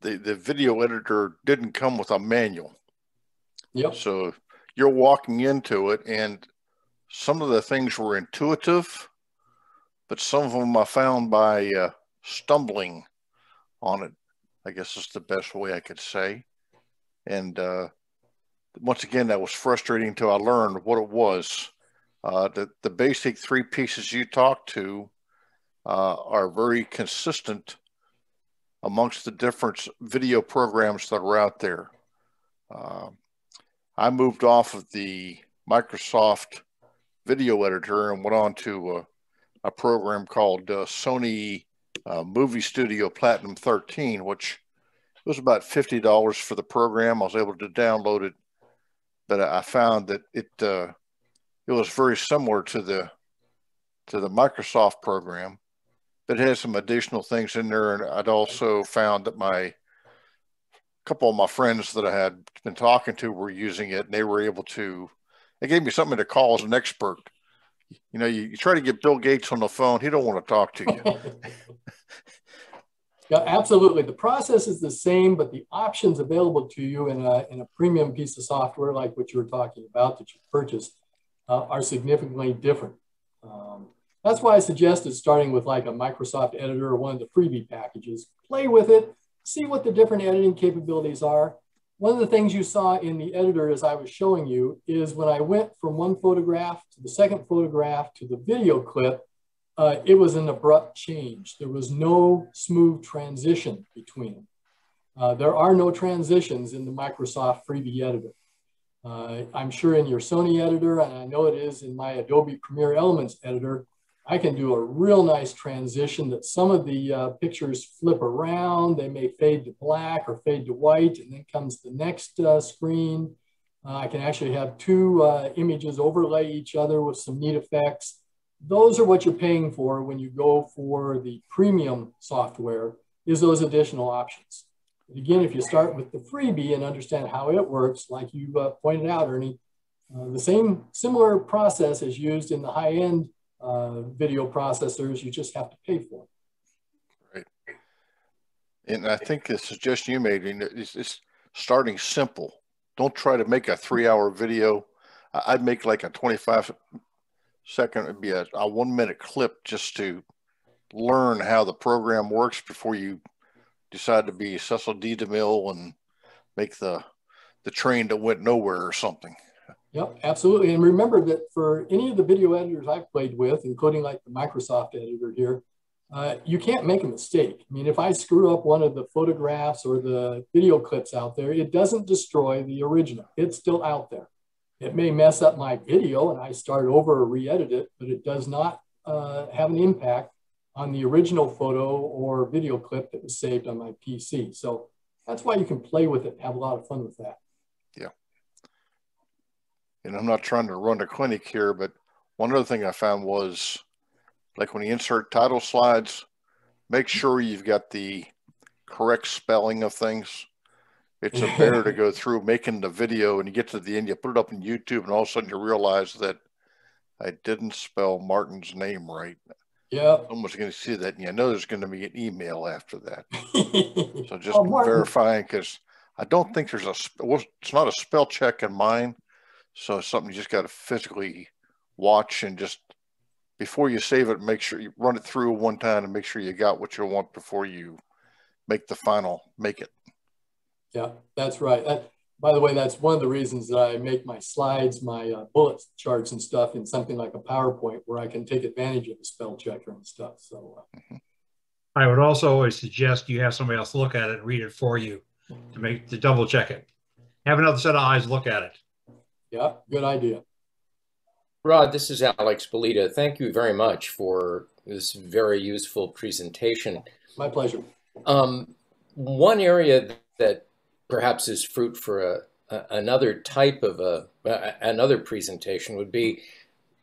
the video editor didn't come with a manual. Yep. So you're walking into it, and some of the things were intuitive, but some of them I found by stumbling on it, I guess is the best way I could say. And once again, that was frustrating until I learned what it was. The basic 3 pieces you talked to are very consistent amongst the different video programs that are out there. I moved off of the Microsoft video editor and went on to a program called Sony Movie Studio Platinum 13, which was about $50 for the program. I was able to download it, but I found that it was very similar to the Microsoft program, but it had some additional things in there. And I'd also found that a couple of my friends that I had been talking to were using it, and they gave me something to call as an expert. You try to get Bill Gates on the phone, he don't want to talk to you. Yeah, absolutely. The process is the same, but the options available to you in a premium piece of software like what you were talking about that you purchased are significantly different. That's why I suggested starting with like a Microsoft editor or one of the freebie packages. Play with it, see what the different editing capabilities are. One of the things you saw in the editor as I was showing you is when I went from one photograph to the second photograph to the video clip, it was an abrupt change. There was no smooth transition between them. There are no transitions in the Microsoft freebie editor. I'm sure in your Sony editor, and I know it is in my Adobe Premiere Elements editor, I can do a real nice transition that some of the pictures flip around. They may fade to black or fade to white, and then comes the next screen. I can actually have two images overlay each other with some neat effects. Those are what you're paying for when you go for the premium software, is those additional options. But again, if you start with the freebie and understand how it works, like you pointed out, Ernie, the same similar process is used in the high-end video processors. You just have to pay for it. Right. And I think the suggestion you made is starting simple. Don't try to make a 3-hour video. I'd make like a 25-second, it'd be a 1-minute clip just to learn how the program works before you decide to be Cecil D. DeMille and make the train that went nowhere or something. Yep, absolutely. And remember that for any of the video editors I've played with, including like the Microsoft editor here, you can't make a mistake. I mean, if I screw up one of the photographs or the video clips out there, it doesn't destroy the original. It's still out there. It may mess up my video and I start over or re-edit it, but it does not have an impact on the original photo or video clip that was saved on my PC. So that's why you can play with it and have a lot of fun with that. Yeah. And I'm not trying to run a clinic here, but one other thing I found was, like when you insert title slides, make sure you've got the correct spelling of things. It's a better to go through making the video and you get to the end, you put it up on YouTube and all of a sudden you realize that I didn't spell Martin's name right. Yeah. Someone's going to see that, and you know there's going to be an email after that. So just Martin, verifying, because I don't think there's it's not a spell check in mine. So it's something you just got to physically watch and just, before you save it, make sure you run it through one time and make sure you got what you want before you make the final make it. Yeah, that's right. By the way, that's one of the reasons that I make my slides, my bullet charts and stuff in something like a PowerPoint where I can take advantage of the spell checker and stuff. So I would also always suggest you have somebody else look at it and read it for you to double check it. Have another set of eyes look at it. Yeah, good idea. Rod, this is Alex Polita. Thank you very much for this very useful presentation. My pleasure. One area that perhaps is fruit for another type of another presentation would be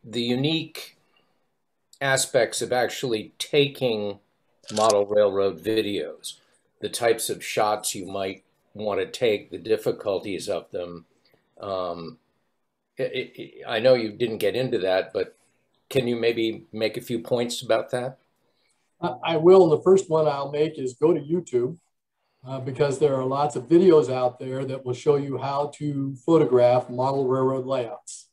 the unique aspects of actually taking model railroad videos, the types of shots you might want to take, the difficulties of them. I know you didn't get into that, but can you maybe make a few points about that? I will. The first one I'll make is go to YouTube. Because there are lots of videos out there that will show you how to photograph model railroad layouts.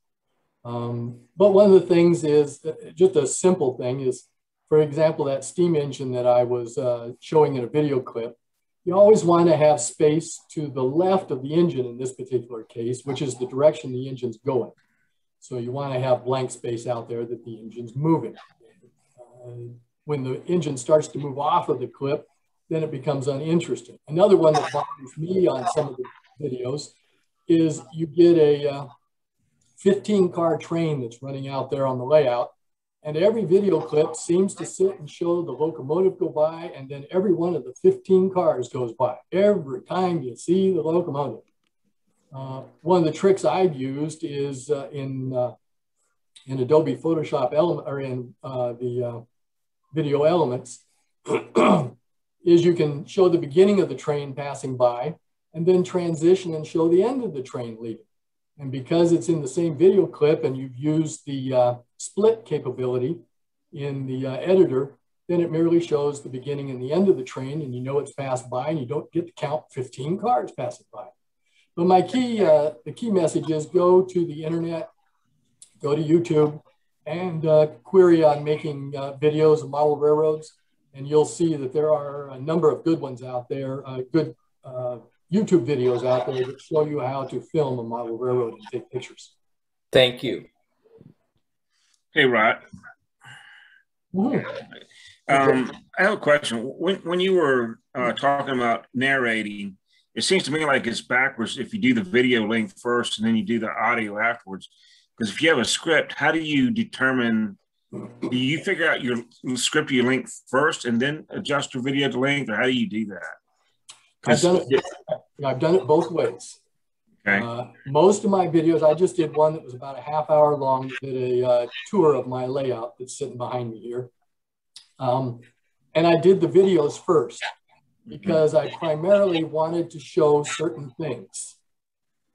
But one of the things is, just a simple thing is, for example, that steam engine that I was showing in a video clip, you always want to have space to the left of the engine in this particular case, which is the direction the engine's going. So you want to have blank space out there that the engine's moving. When the engine starts to move off of the clip, then it becomes uninteresting. Another one that bothers me on some of the videos is you get a 15-car train that's running out there on the layout, and every video clip seems to sit and show the locomotive go by, and then every one of the 15 cars goes by every time you see the locomotive. One of the tricks I've used is in Adobe Photoshop element, or in the video elements, is you can show the beginning of the train passing by and then transition and show the end of the train leaving. And because it's in the same video clip and you've used the split capability in the editor, then it merely shows the beginning and the end of the train, and you know it's passed by and you don't get to count 15 cars passing by. But the key message is go to the internet, go to YouTube, and query on making videos of model railroads. And you'll see that there are a number of good ones out there, good YouTube videos out there that show you how to film a model railroad and take pictures. Thank you. Hey, Rod. Mm-hmm. I have a question. When you were talking about narrating, it seems to me like it's backwards if you do the video link first and then you do the audio afterwards. Because if you have a script, how do you determine, do you figure out your script you link first and then adjust your video to length, or how do you do that? I've done it both ways. Okay. Most of my videos, I just did one that was about a half hour long, did a tour of my layout that's sitting behind me here. And I did the videos first because I primarily wanted to show certain things.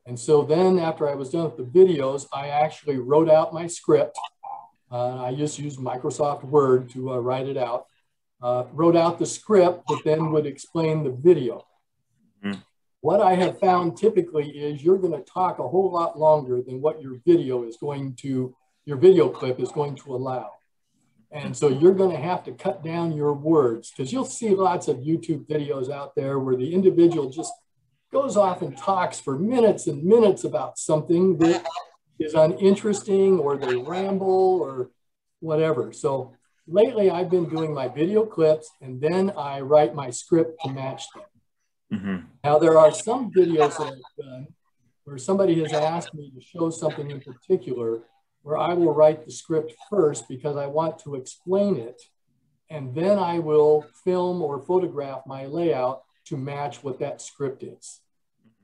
And so then after I was done with the videos, I actually wrote out my script. I just used Microsoft Word to write it out. Wrote out the script, but then would explain the video. Mm-hmm. What I have found typically is you're going to talk a whole lot longer than what your video clip is going to allow. And so you're going to have to cut down your words, because you'll see lots of YouTube videos out there where the individual just goes off and talks for minutes and minutes about something that is uninteresting, or they ramble or whatever. So lately I've been doing my video clips and then I write my script to match them. Mm-hmm. Now there are some videos that I've done where somebody has asked me to show something in particular, where I will write the script first because I want to explain it, and then I will film or photograph my layout to match what that script is.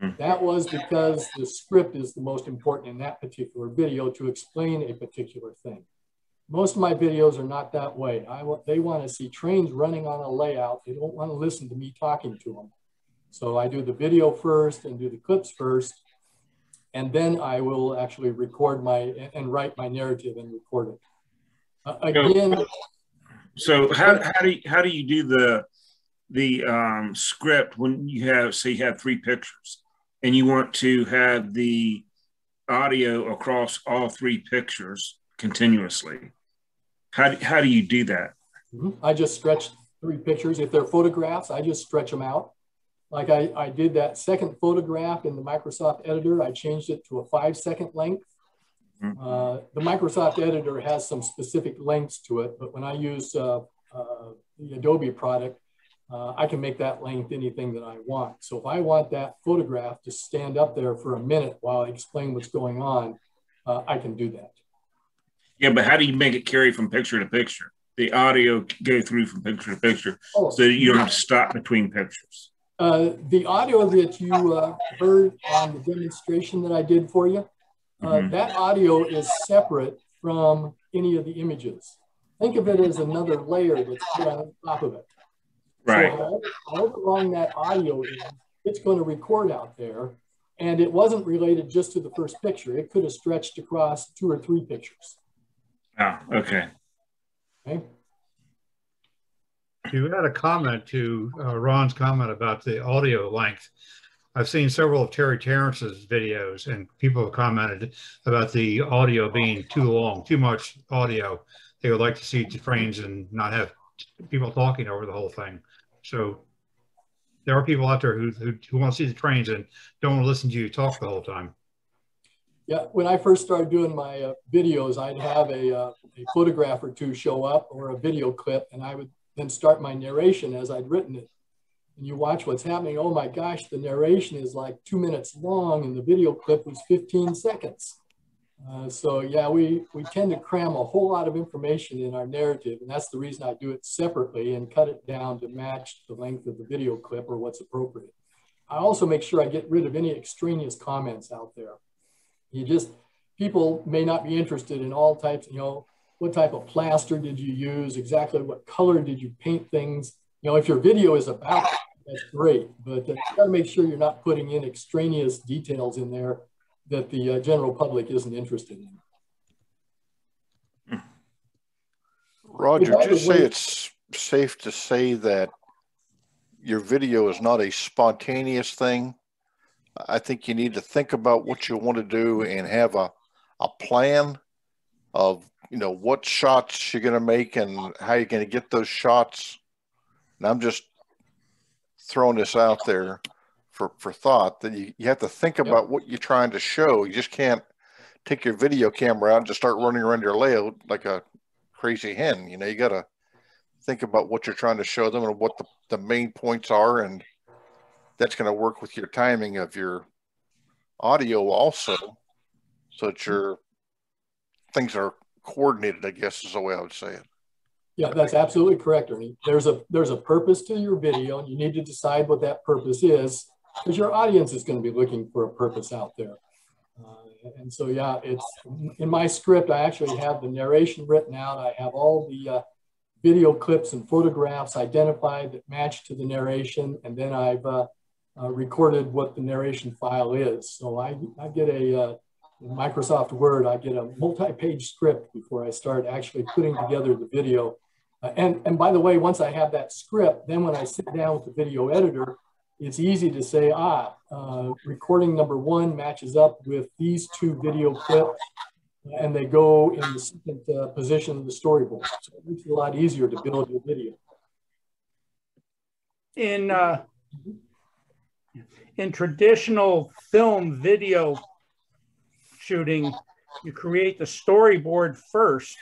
Mm-hmm. That was because the script is the most important in that particular video to explain a particular thing. Most of my videos are not that way. They want to see trains running on a layout. They don't want to listen to me talking to them. So I do the video first and do the clips first, and then I will actually record and write my narrative and record it. Again. So how do you do the script when you have, say you have 3 pictures and you want to have the audio across all 3 pictures continuously? How do you do that? I just stretch 3 pictures. If they're photographs, I just stretch them out. Like I did that second photograph in the Microsoft editor. I changed it to a 5-second length. The Microsoft editor has some specific lengths to it, but when I use the Adobe product, I can make that length anything that I want. So if I want that photograph to stand up there for a minute while I explain what's going on, I can do that. Yeah, but how do you make it carry from picture to picture? The audio go through from picture to picture, so that you don't have to stop between pictures. The audio that you heard on the demonstration that I did for you, that audio is separate from any of the images. Think of it as another layer that's put on top of it. Right. So however long that audio is, it's going to record out there. And it wasn't related just to the first picture. It could have stretched across 2 or 3 pictures. Oh, okay. Okay. You had a comment to Ron's comment about the audio length. I've seen several of Terry Terrence's videos, and people have commented about the audio being too long, too much audio. They would like to see the trains and not have people talking over the whole thing. So there are people out there who want to see the trains and don't want to listen to you talk the whole time. Yeah, when I first started doing my videos, I'd have a photograph or 2 show up, or a video clip, and I would then start my narration as I'd written it. And you watch what's happening. Oh my gosh, the narration is like 2 minutes long and the video clip was 15 seconds. So yeah, we tend to cram a whole lot of information in our narrative, and that's the reason I do it separately and cut it down to match the length of the video clip or what's appropriate. I also make sure I get rid of any extraneous comments out there. People may not be interested in all types, what type of plaster did you use? Exactly what color did you paint things? If your video is about it, that's great, but you got to make sure you're not putting in extraneous details in there that the general public isn't interested in. Rod, did you say it's safe to say that your video is not a spontaneous thing? I think you need to think about what you want to do and have a plan of you know, what shots you're going to make and how you're going to get those shots. And I'm just throwing this out there for thought that you have to think about what you're trying to show. You just can't take your video camera out and just start running around your layout like a crazy hen. You know, you got to think about what you're trying to show them and what the main points are. And that's going to work with your timing of your audio also, so that your things are coordinated, I guess is the way I would say it. Yeah, that's absolutely correct, Ernie. There's a purpose to your video, and you need to decide what that purpose is, because your audience is going to be looking for a purpose out there. And so, yeah, it's in my script. I actually have the narration written out. I have all the video clips and photographs identified that match to the narration, and then I've recorded what the narration file is. So I get a in Microsoft Word, I get a multi-page script before I start actually putting together the video. And by the way, once I have that script, then when I sit down with the video editor, it's easy to say, recording number 1 matches up with these 2 video clips, and they go in the second position of the storyboard. So it makes it a lot easier to build your video. In traditional film video shooting, you create the storyboard first,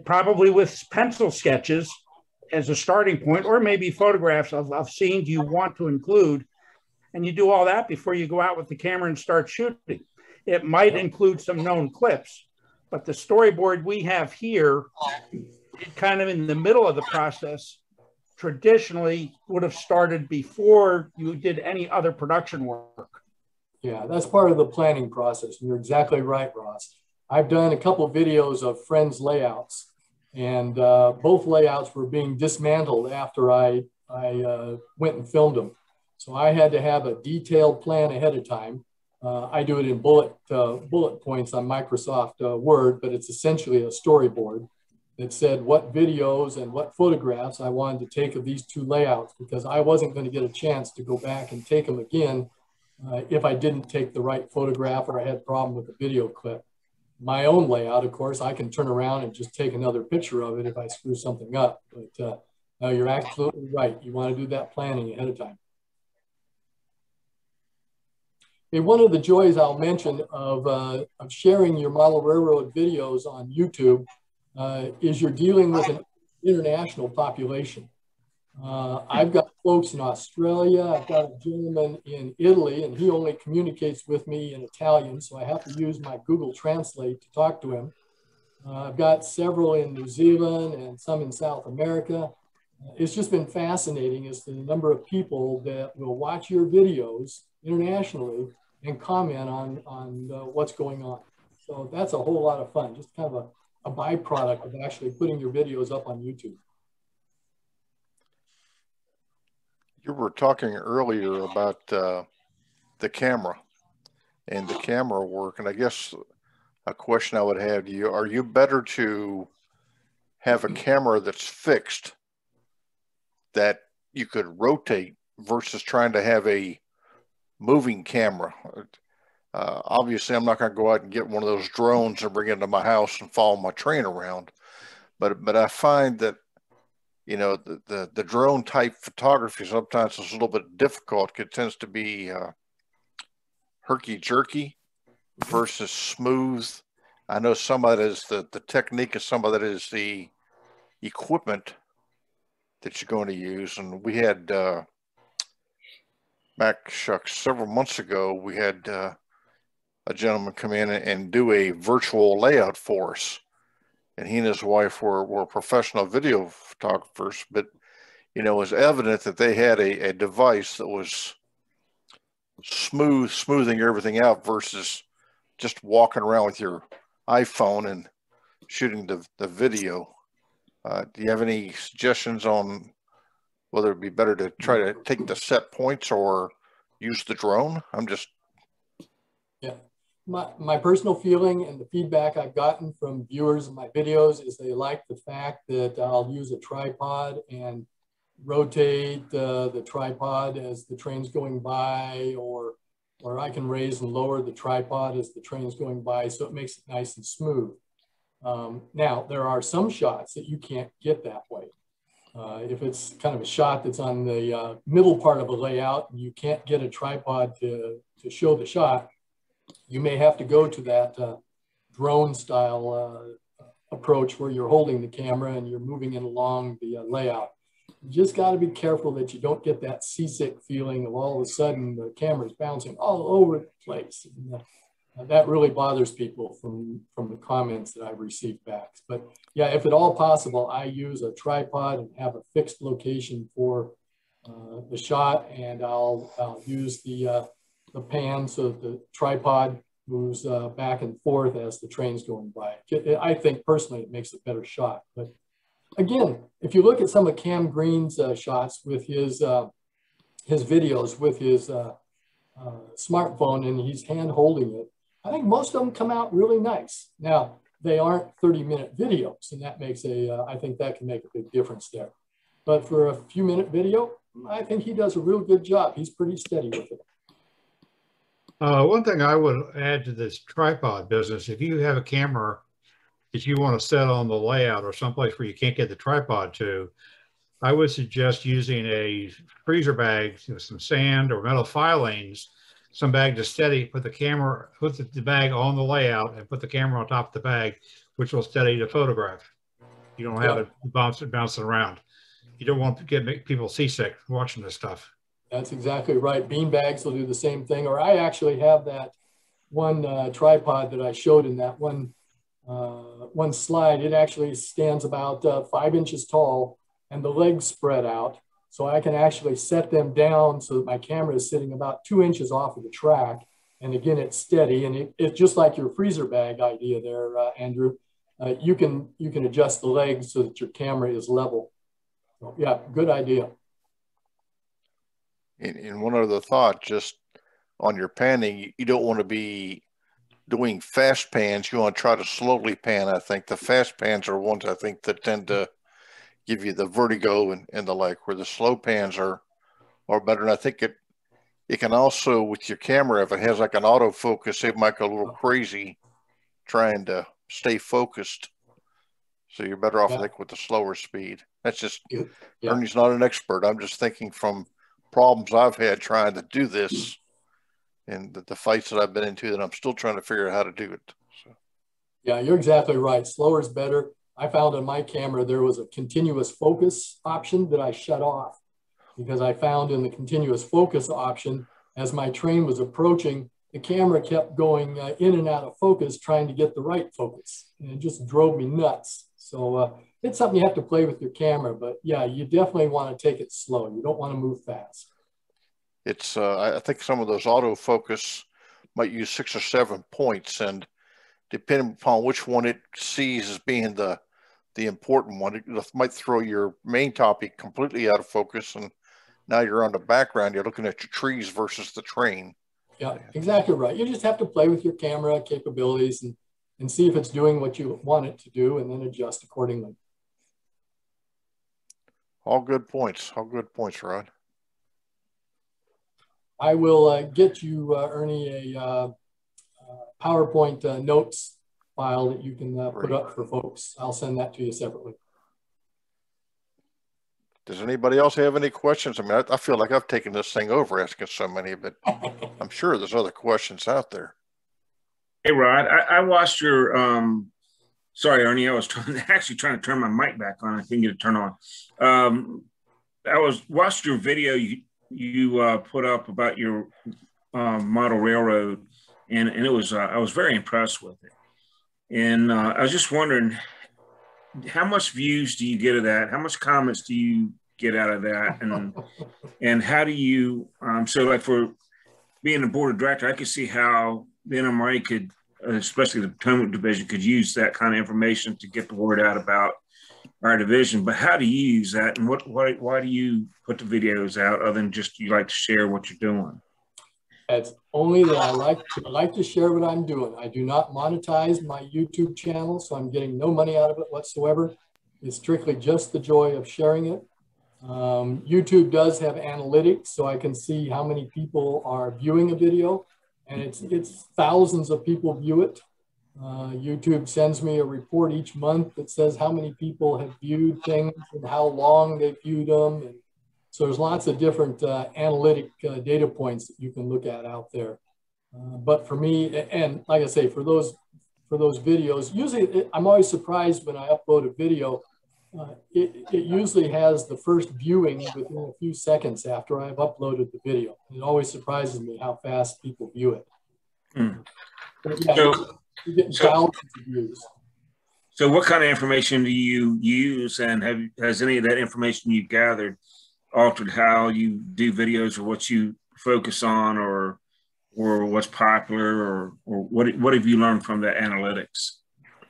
probably with pencil sketches as a starting point, or maybe photographs of scenes you want to include. And you do all that before you go out with the camera and start shooting. It might include some known clips, but the storyboard we have here, kind of in the middle of the process, traditionally would have started before you did any other production work. Yeah, that's part of the planning process. And you're exactly right, Ross. I've done a couple of videos of friends' layouts, and both layouts were being dismantled after I went and filmed them. So I had to have a detailed plan ahead of time. I do it in bullet points on Microsoft Word, but it's essentially a storyboard that said what videos and what photographs I wanted to take of these 2 layouts, because I wasn't going to get a chance to go back and take them again if I didn't take the right photograph or I had a problem with the video clip. My own layout, of course, I can turn around and just take another picture of it if I screw something up. But no, you're absolutely right. You want to do that planning ahead of time. Okay, one of the joys I'll mention of sharing your model railroad videos on YouTube is you're dealing with an international population. I've got folks in Australia, I've got a gentleman in Italy, and he only communicates with me in Italian, so I have to use my Google Translate to talk to him. I've got several in New Zealand and some in South America. It's just been fascinating as to the number of people that will watch your videos internationally and comment on what's going on. So that's a whole lot of fun, just kind of a byproduct of actually putting your videos up on YouTube. You were talking earlier about the camera and the camera work, and I guess a question I would have to you, are you better to have a camera that's fixed that you could rotate versus trying to have a moving camera? Obviously, I'm not going to go out and get one of those drones and bring it into my house and follow my train around, but I find that, you know, the drone type photography sometimes is a little bit difficult. It tends to be herky-jerky versus smooth. I know some of it is the technique, and some of it is the equipment that you're going to use. And we had several months ago, we had a gentleman come in and do a virtual layout for us. And he and his wife were professional video photographers, but, you know, it was evident that they had a device that was smoothing everything out versus just walking around with your iPhone and shooting the video. Do you have any suggestions on whether it'd be better to try to take the set points or use the drone? Yeah. My personal feeling and the feedback I've gotten from viewers of my videos is they like the fact that I'll use a tripod and rotate the tripod as the train's going by, or I can raise and lower the tripod as the train's going by, so it makes it nice and smooth. Now, there are some shots that you can't get that way. If it's kind of a shot that's on the middle part of a layout and you can't get a tripod to show the shot, you may have to go to that drone style approach where you're holding the camera and you're moving it along the layout. You just got to be careful that you don't get that seasick feeling of all of a sudden the camera's bouncing all over the place. And, that really bothers people from the comments that I've received back. But yeah, if at all possible, I use a tripod and have a fixed location for the shot, and I'll use the pan so that the tripod moves back and forth as the train's going by. I think personally it makes a better shot. But again, if you look at some of Cam Green's shots with his videos with his smartphone and he's hand holding it, I think most of them come out really nice. Now, they aren't 30-minute videos, and that makes I think that can make a big difference there. But for a few-minute video, I think he does a real good job. He's pretty steady with it. One thing I would add to this tripod business, if you have a camera that you want to set on the layout or someplace where you can't get the tripod to, I would suggest using a freezer bag with some sand or metal filings, some bag to steady, put the bag on the layout and put the camera on top of the bag, which will steady the photograph. You don't have it bouncing around. You don't want to make people seasick watching this stuff. That's exactly right. Bean bags will do the same thing. Or I actually have that one tripod that I showed in that one slide. It actually stands about 5 inches tall and the legs spread out. So I can actually set them down so that my camera is sitting about 2 inches off of the track. And again, it's steady. And it's just like your freezer bag idea there, Andrew. You can adjust the legs so that your camera is level. So, yeah, good idea. In one other thought, just on your panning, you don't want to be doing fast pans. You want to try to slowly pan. I think the fast pans are ones I think that tend to give you the vertigo and the like, where the slow pans are better. And I think it can also, with your camera, if it has like an autofocus, it might go a little crazy trying to stay focused. So you're better off, I think, with the slower speed. That's just, Ernie's not an expert. I'm just thinking from problems I've had trying to do this and the fights that I've been into that I'm still trying to figure out how to do it. So. Yeah, you're exactly right. Slower is better. I found on my camera there was a continuous focus option that I shut off because I found in the continuous focus option, as my train was approaching, the camera kept going in and out of focus trying to get the right focus. And it just drove me nuts. So it's something you have to play with your camera. But yeah, you definitely want to take it slow. You don't want to move fast. It's I think some of those autofocus might use 6 or 7 points, and depending upon which one it sees as being the important one, it might throw your main topic completely out of focus, and now you're on the background, you're looking at your trees versus the train. Yeah, exactly right. You just have to play with your camera capabilities and see if it's doing what you want it to do, and then adjust accordingly. All good points, Rod. I will get you, Ernie, a PowerPoint notes file that you can put up for folks. I'll send that to you separately. Does anybody else have any questions? I mean, I feel like I've taken this thing over asking so many, but I'm sure there's other questions out there. Hey, Rod, I watched your, sorry, Ernie, I was actually trying to turn my mic back on. I couldn't get it turned on. I watched your video you put up about your model railroad, and it was, I was very impressed with it. And I was just wondering, how much views do you get of that? How much comments do you get out of that? And how do you, so like for being a board of director, I could see how the NMRA could, especially the Potomac Division, could use that kind of information to get the word out about our division. But how do you use that? And why do you put the videos out other than just you like to share what you're doing? It's only that I like to share what I'm doing. I do not monetize my YouTube channel, so I'm getting no money out of it whatsoever. It's strictly just the joy of sharing it. YouTube does have analytics, so I can see how many people are viewing a video, and it's thousands of people view it. YouTube sends me a report each month that says how many people have viewed things and how long they've viewed them. And so there's lots of different analytic data points that you can look at out there. But for me, and like I say, for those videos, usually I'm always surprised when I upload a video. It usually has the first viewing within a few seconds after I've uploaded the video. It always surprises me how fast people view it. But yeah, you're getting thousands of views. So what kind of information do you use, and has any of that information you've gathered altered how you do videos, or what you focus on, or what's popular, or what have you learned from the analytics?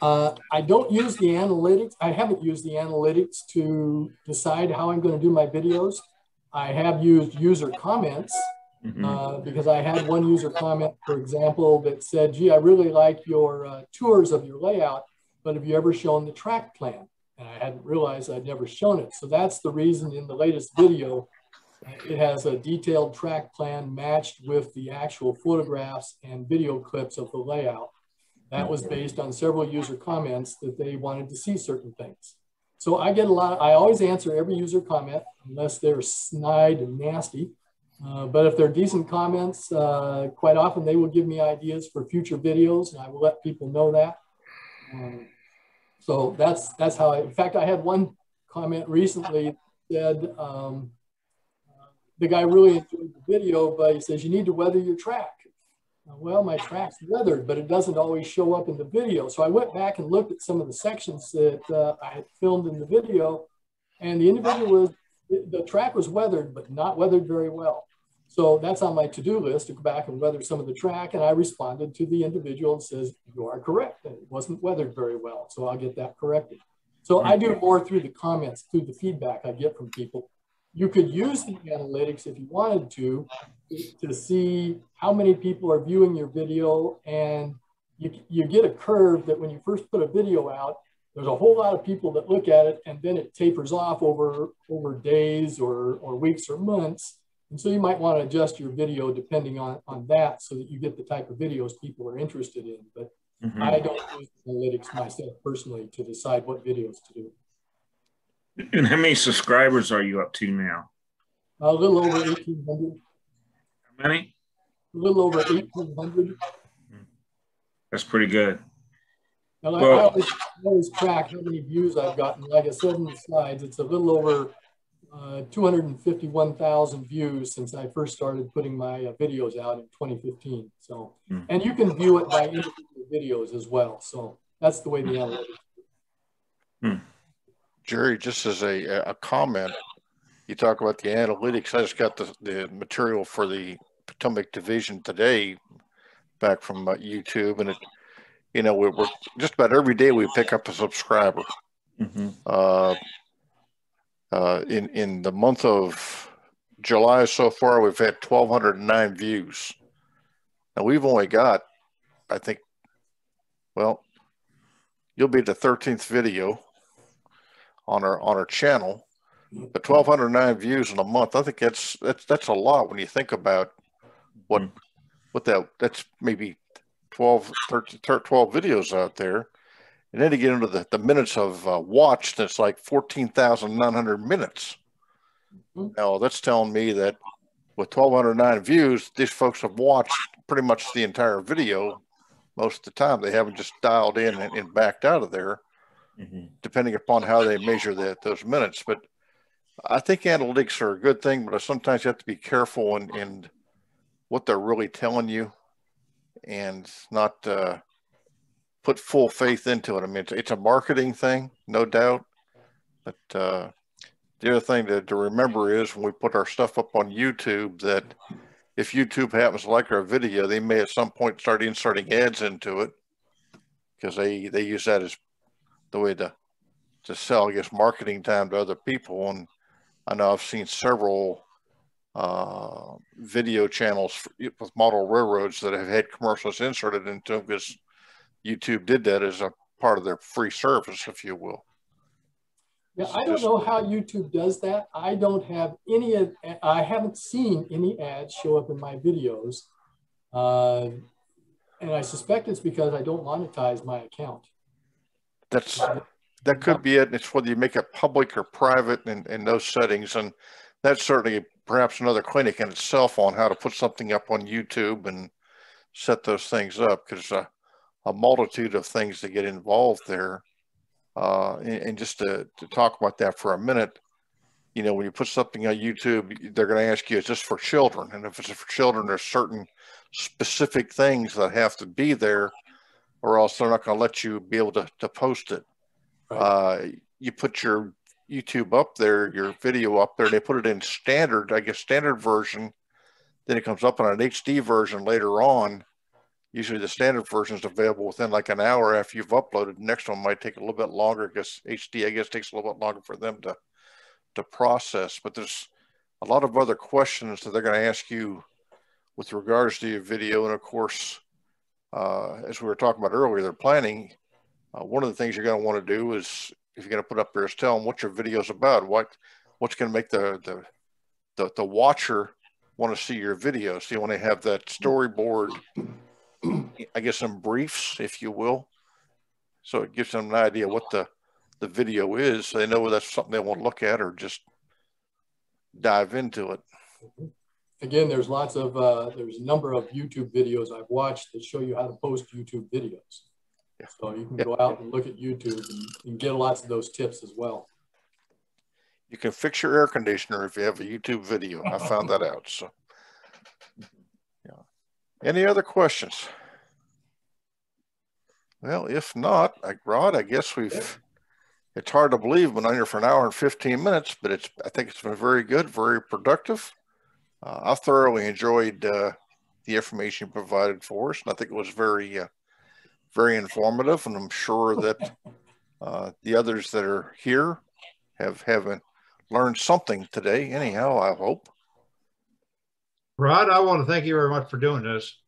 I don't use the analytics. I haven't used the analytics to decide how I'm going to do my videos. I have used user comments because I had one user comment, for example, that said, gee, I really like your tours of your layout, but have you ever shown the track plan? And I hadn't realized I'd never shown it. So that's the reason in the latest video, it has a detailed track plan matched with the actual photographs and video clips of the layout. That was based on several user comments that they wanted to see certain things. So I get I always answer every user comment unless they're snide and nasty. But if they're decent comments, quite often they will give me ideas for future videos, and I will let people know that. So that's how in fact, I had one comment recently that said, the guy really enjoyed the video, but he says, you need to weather your track. Well, my track's weathered, but it doesn't always show up in the video. So I went back and looked at some of the sections that I had filmed in the video, and the individual the track was weathered, but not weathered very well. So that's on my to-do list, to go back and weather some of the track. And I responded to the individual and says, you are correct. And it wasn't weathered very well. So I'll get that corrected. So I do more through the comments, through the feedback I get from people. You could use the analytics if you wanted to see how many people are viewing your video. And you get a curve that when you first put a video out, there's a whole lot of people that look at it, and then it tapers off over days or weeks or months. And so you might want to adjust your video depending on that, so that you get the type of videos people are interested in. But I don't use analytics myself personally to decide what videos to do. And how many subscribers are you up to now? A little over 1,800. How many? A little over 1,800. That's pretty good. Now, Well, I always track how many views I've gotten. Like I said in the slides, it's a little over 251,000 views since I first started putting my videos out in 2015. So, and you can view it by individual videos as well. So that's the way the analytics. Jerry, just as a comment, you talk about the analytics. I just got the material for the Potomac Division today back from YouTube, and it, you know, we're just about every day we pick up a subscriber. In the month of July so far, we've had 1,209 views. Now we've only got, I think, well, you'll be the 13th video on our channel, but 1,209 views in a month. I think that's a lot when you think about what that's maybe 12 videos out there. And then to get into the minutes of watch, that's like 14,900 minutes. Now that's telling me that with 1,209 views, these folks have watched pretty much the entire video most of the time. They haven't just dialed in and backed out of there, depending upon how they measure those minutes. But I think analytics are a good thing, but sometimes you have to be careful in what they're really telling you, and not put full faith into it. I mean, it's a marketing thing, no doubt. But the other thing to remember is when we put our stuff up on YouTube, that if YouTube happens to like our video, they may at some point start inserting ads into it, because they use that as the way to sell, I guess, marketing time to other people. And I know I've seen several video channels with model railroads that have had commercials inserted into them, because YouTube did that as a part of their free service, if you will. Yeah, I don't know how YouTube does that. I don't have I haven't seen any ads show up in my videos. And And I suspect it's because I don't monetize my account. That could be it. It's whether you make it public or private in those settings. And that's certainly perhaps another clinic in itself on how to put something up on YouTube and set those things up, because a multitude of things that get involved there. And just to talk about that for a minute, you know, when you put something on YouTube, they're going to ask you, is this for children? And if it's for children, there's certain specific things that have to be there, or else they're not going to let you be able to post it. Right. You put your YouTube up there, your video up there, they put it in standard, I guess, standard version. Then it comes up on an HD version later on. Usually the standard version is available within like an hour after you've uploaded. The next one might take a little bit longer, because HD, I guess, takes a little bit longer for them to process. But there's a lot of other questions that they're going to ask you with regards to your video. And of course, as we were talking about earlier, they're planning. One of the things you're going to want to do is, if you're going to put up there, is tell them what your video is about. What's going to make the watcher want to see your video. So you want to have that storyboard, I guess, in briefs, if you will. So it gives them an idea what the video is. So they know that's something they want to look at, or just dive into it. Again, there's lots of, there's a number of YouTube videos I've watched that show you how to post YouTube videos. Yeah. So you can go out and look at YouTube and get lots of those tips as well. You can fix your air conditioner if you have a YouTube video. I found that out. So, yeah. Any other questions? Well, if not, Rod, I guess it's hard to believe we've been on here for an hour and 15 minutes, but I think it's been very good, very productive. I thoroughly enjoyed the information you provided for us, and I think it was very, very informative, and I'm sure that the others that are here have learned something today. Anyhow, I hope. Rod, I want to thank you very much for doing this.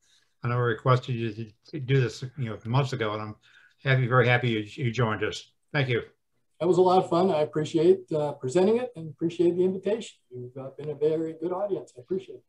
I know I requested you to do this, months ago, and I'm very happy you joined us. Thank you. That was a lot of fun. I appreciate presenting it, and appreciate the invitation. You've been a very good audience. I appreciate it.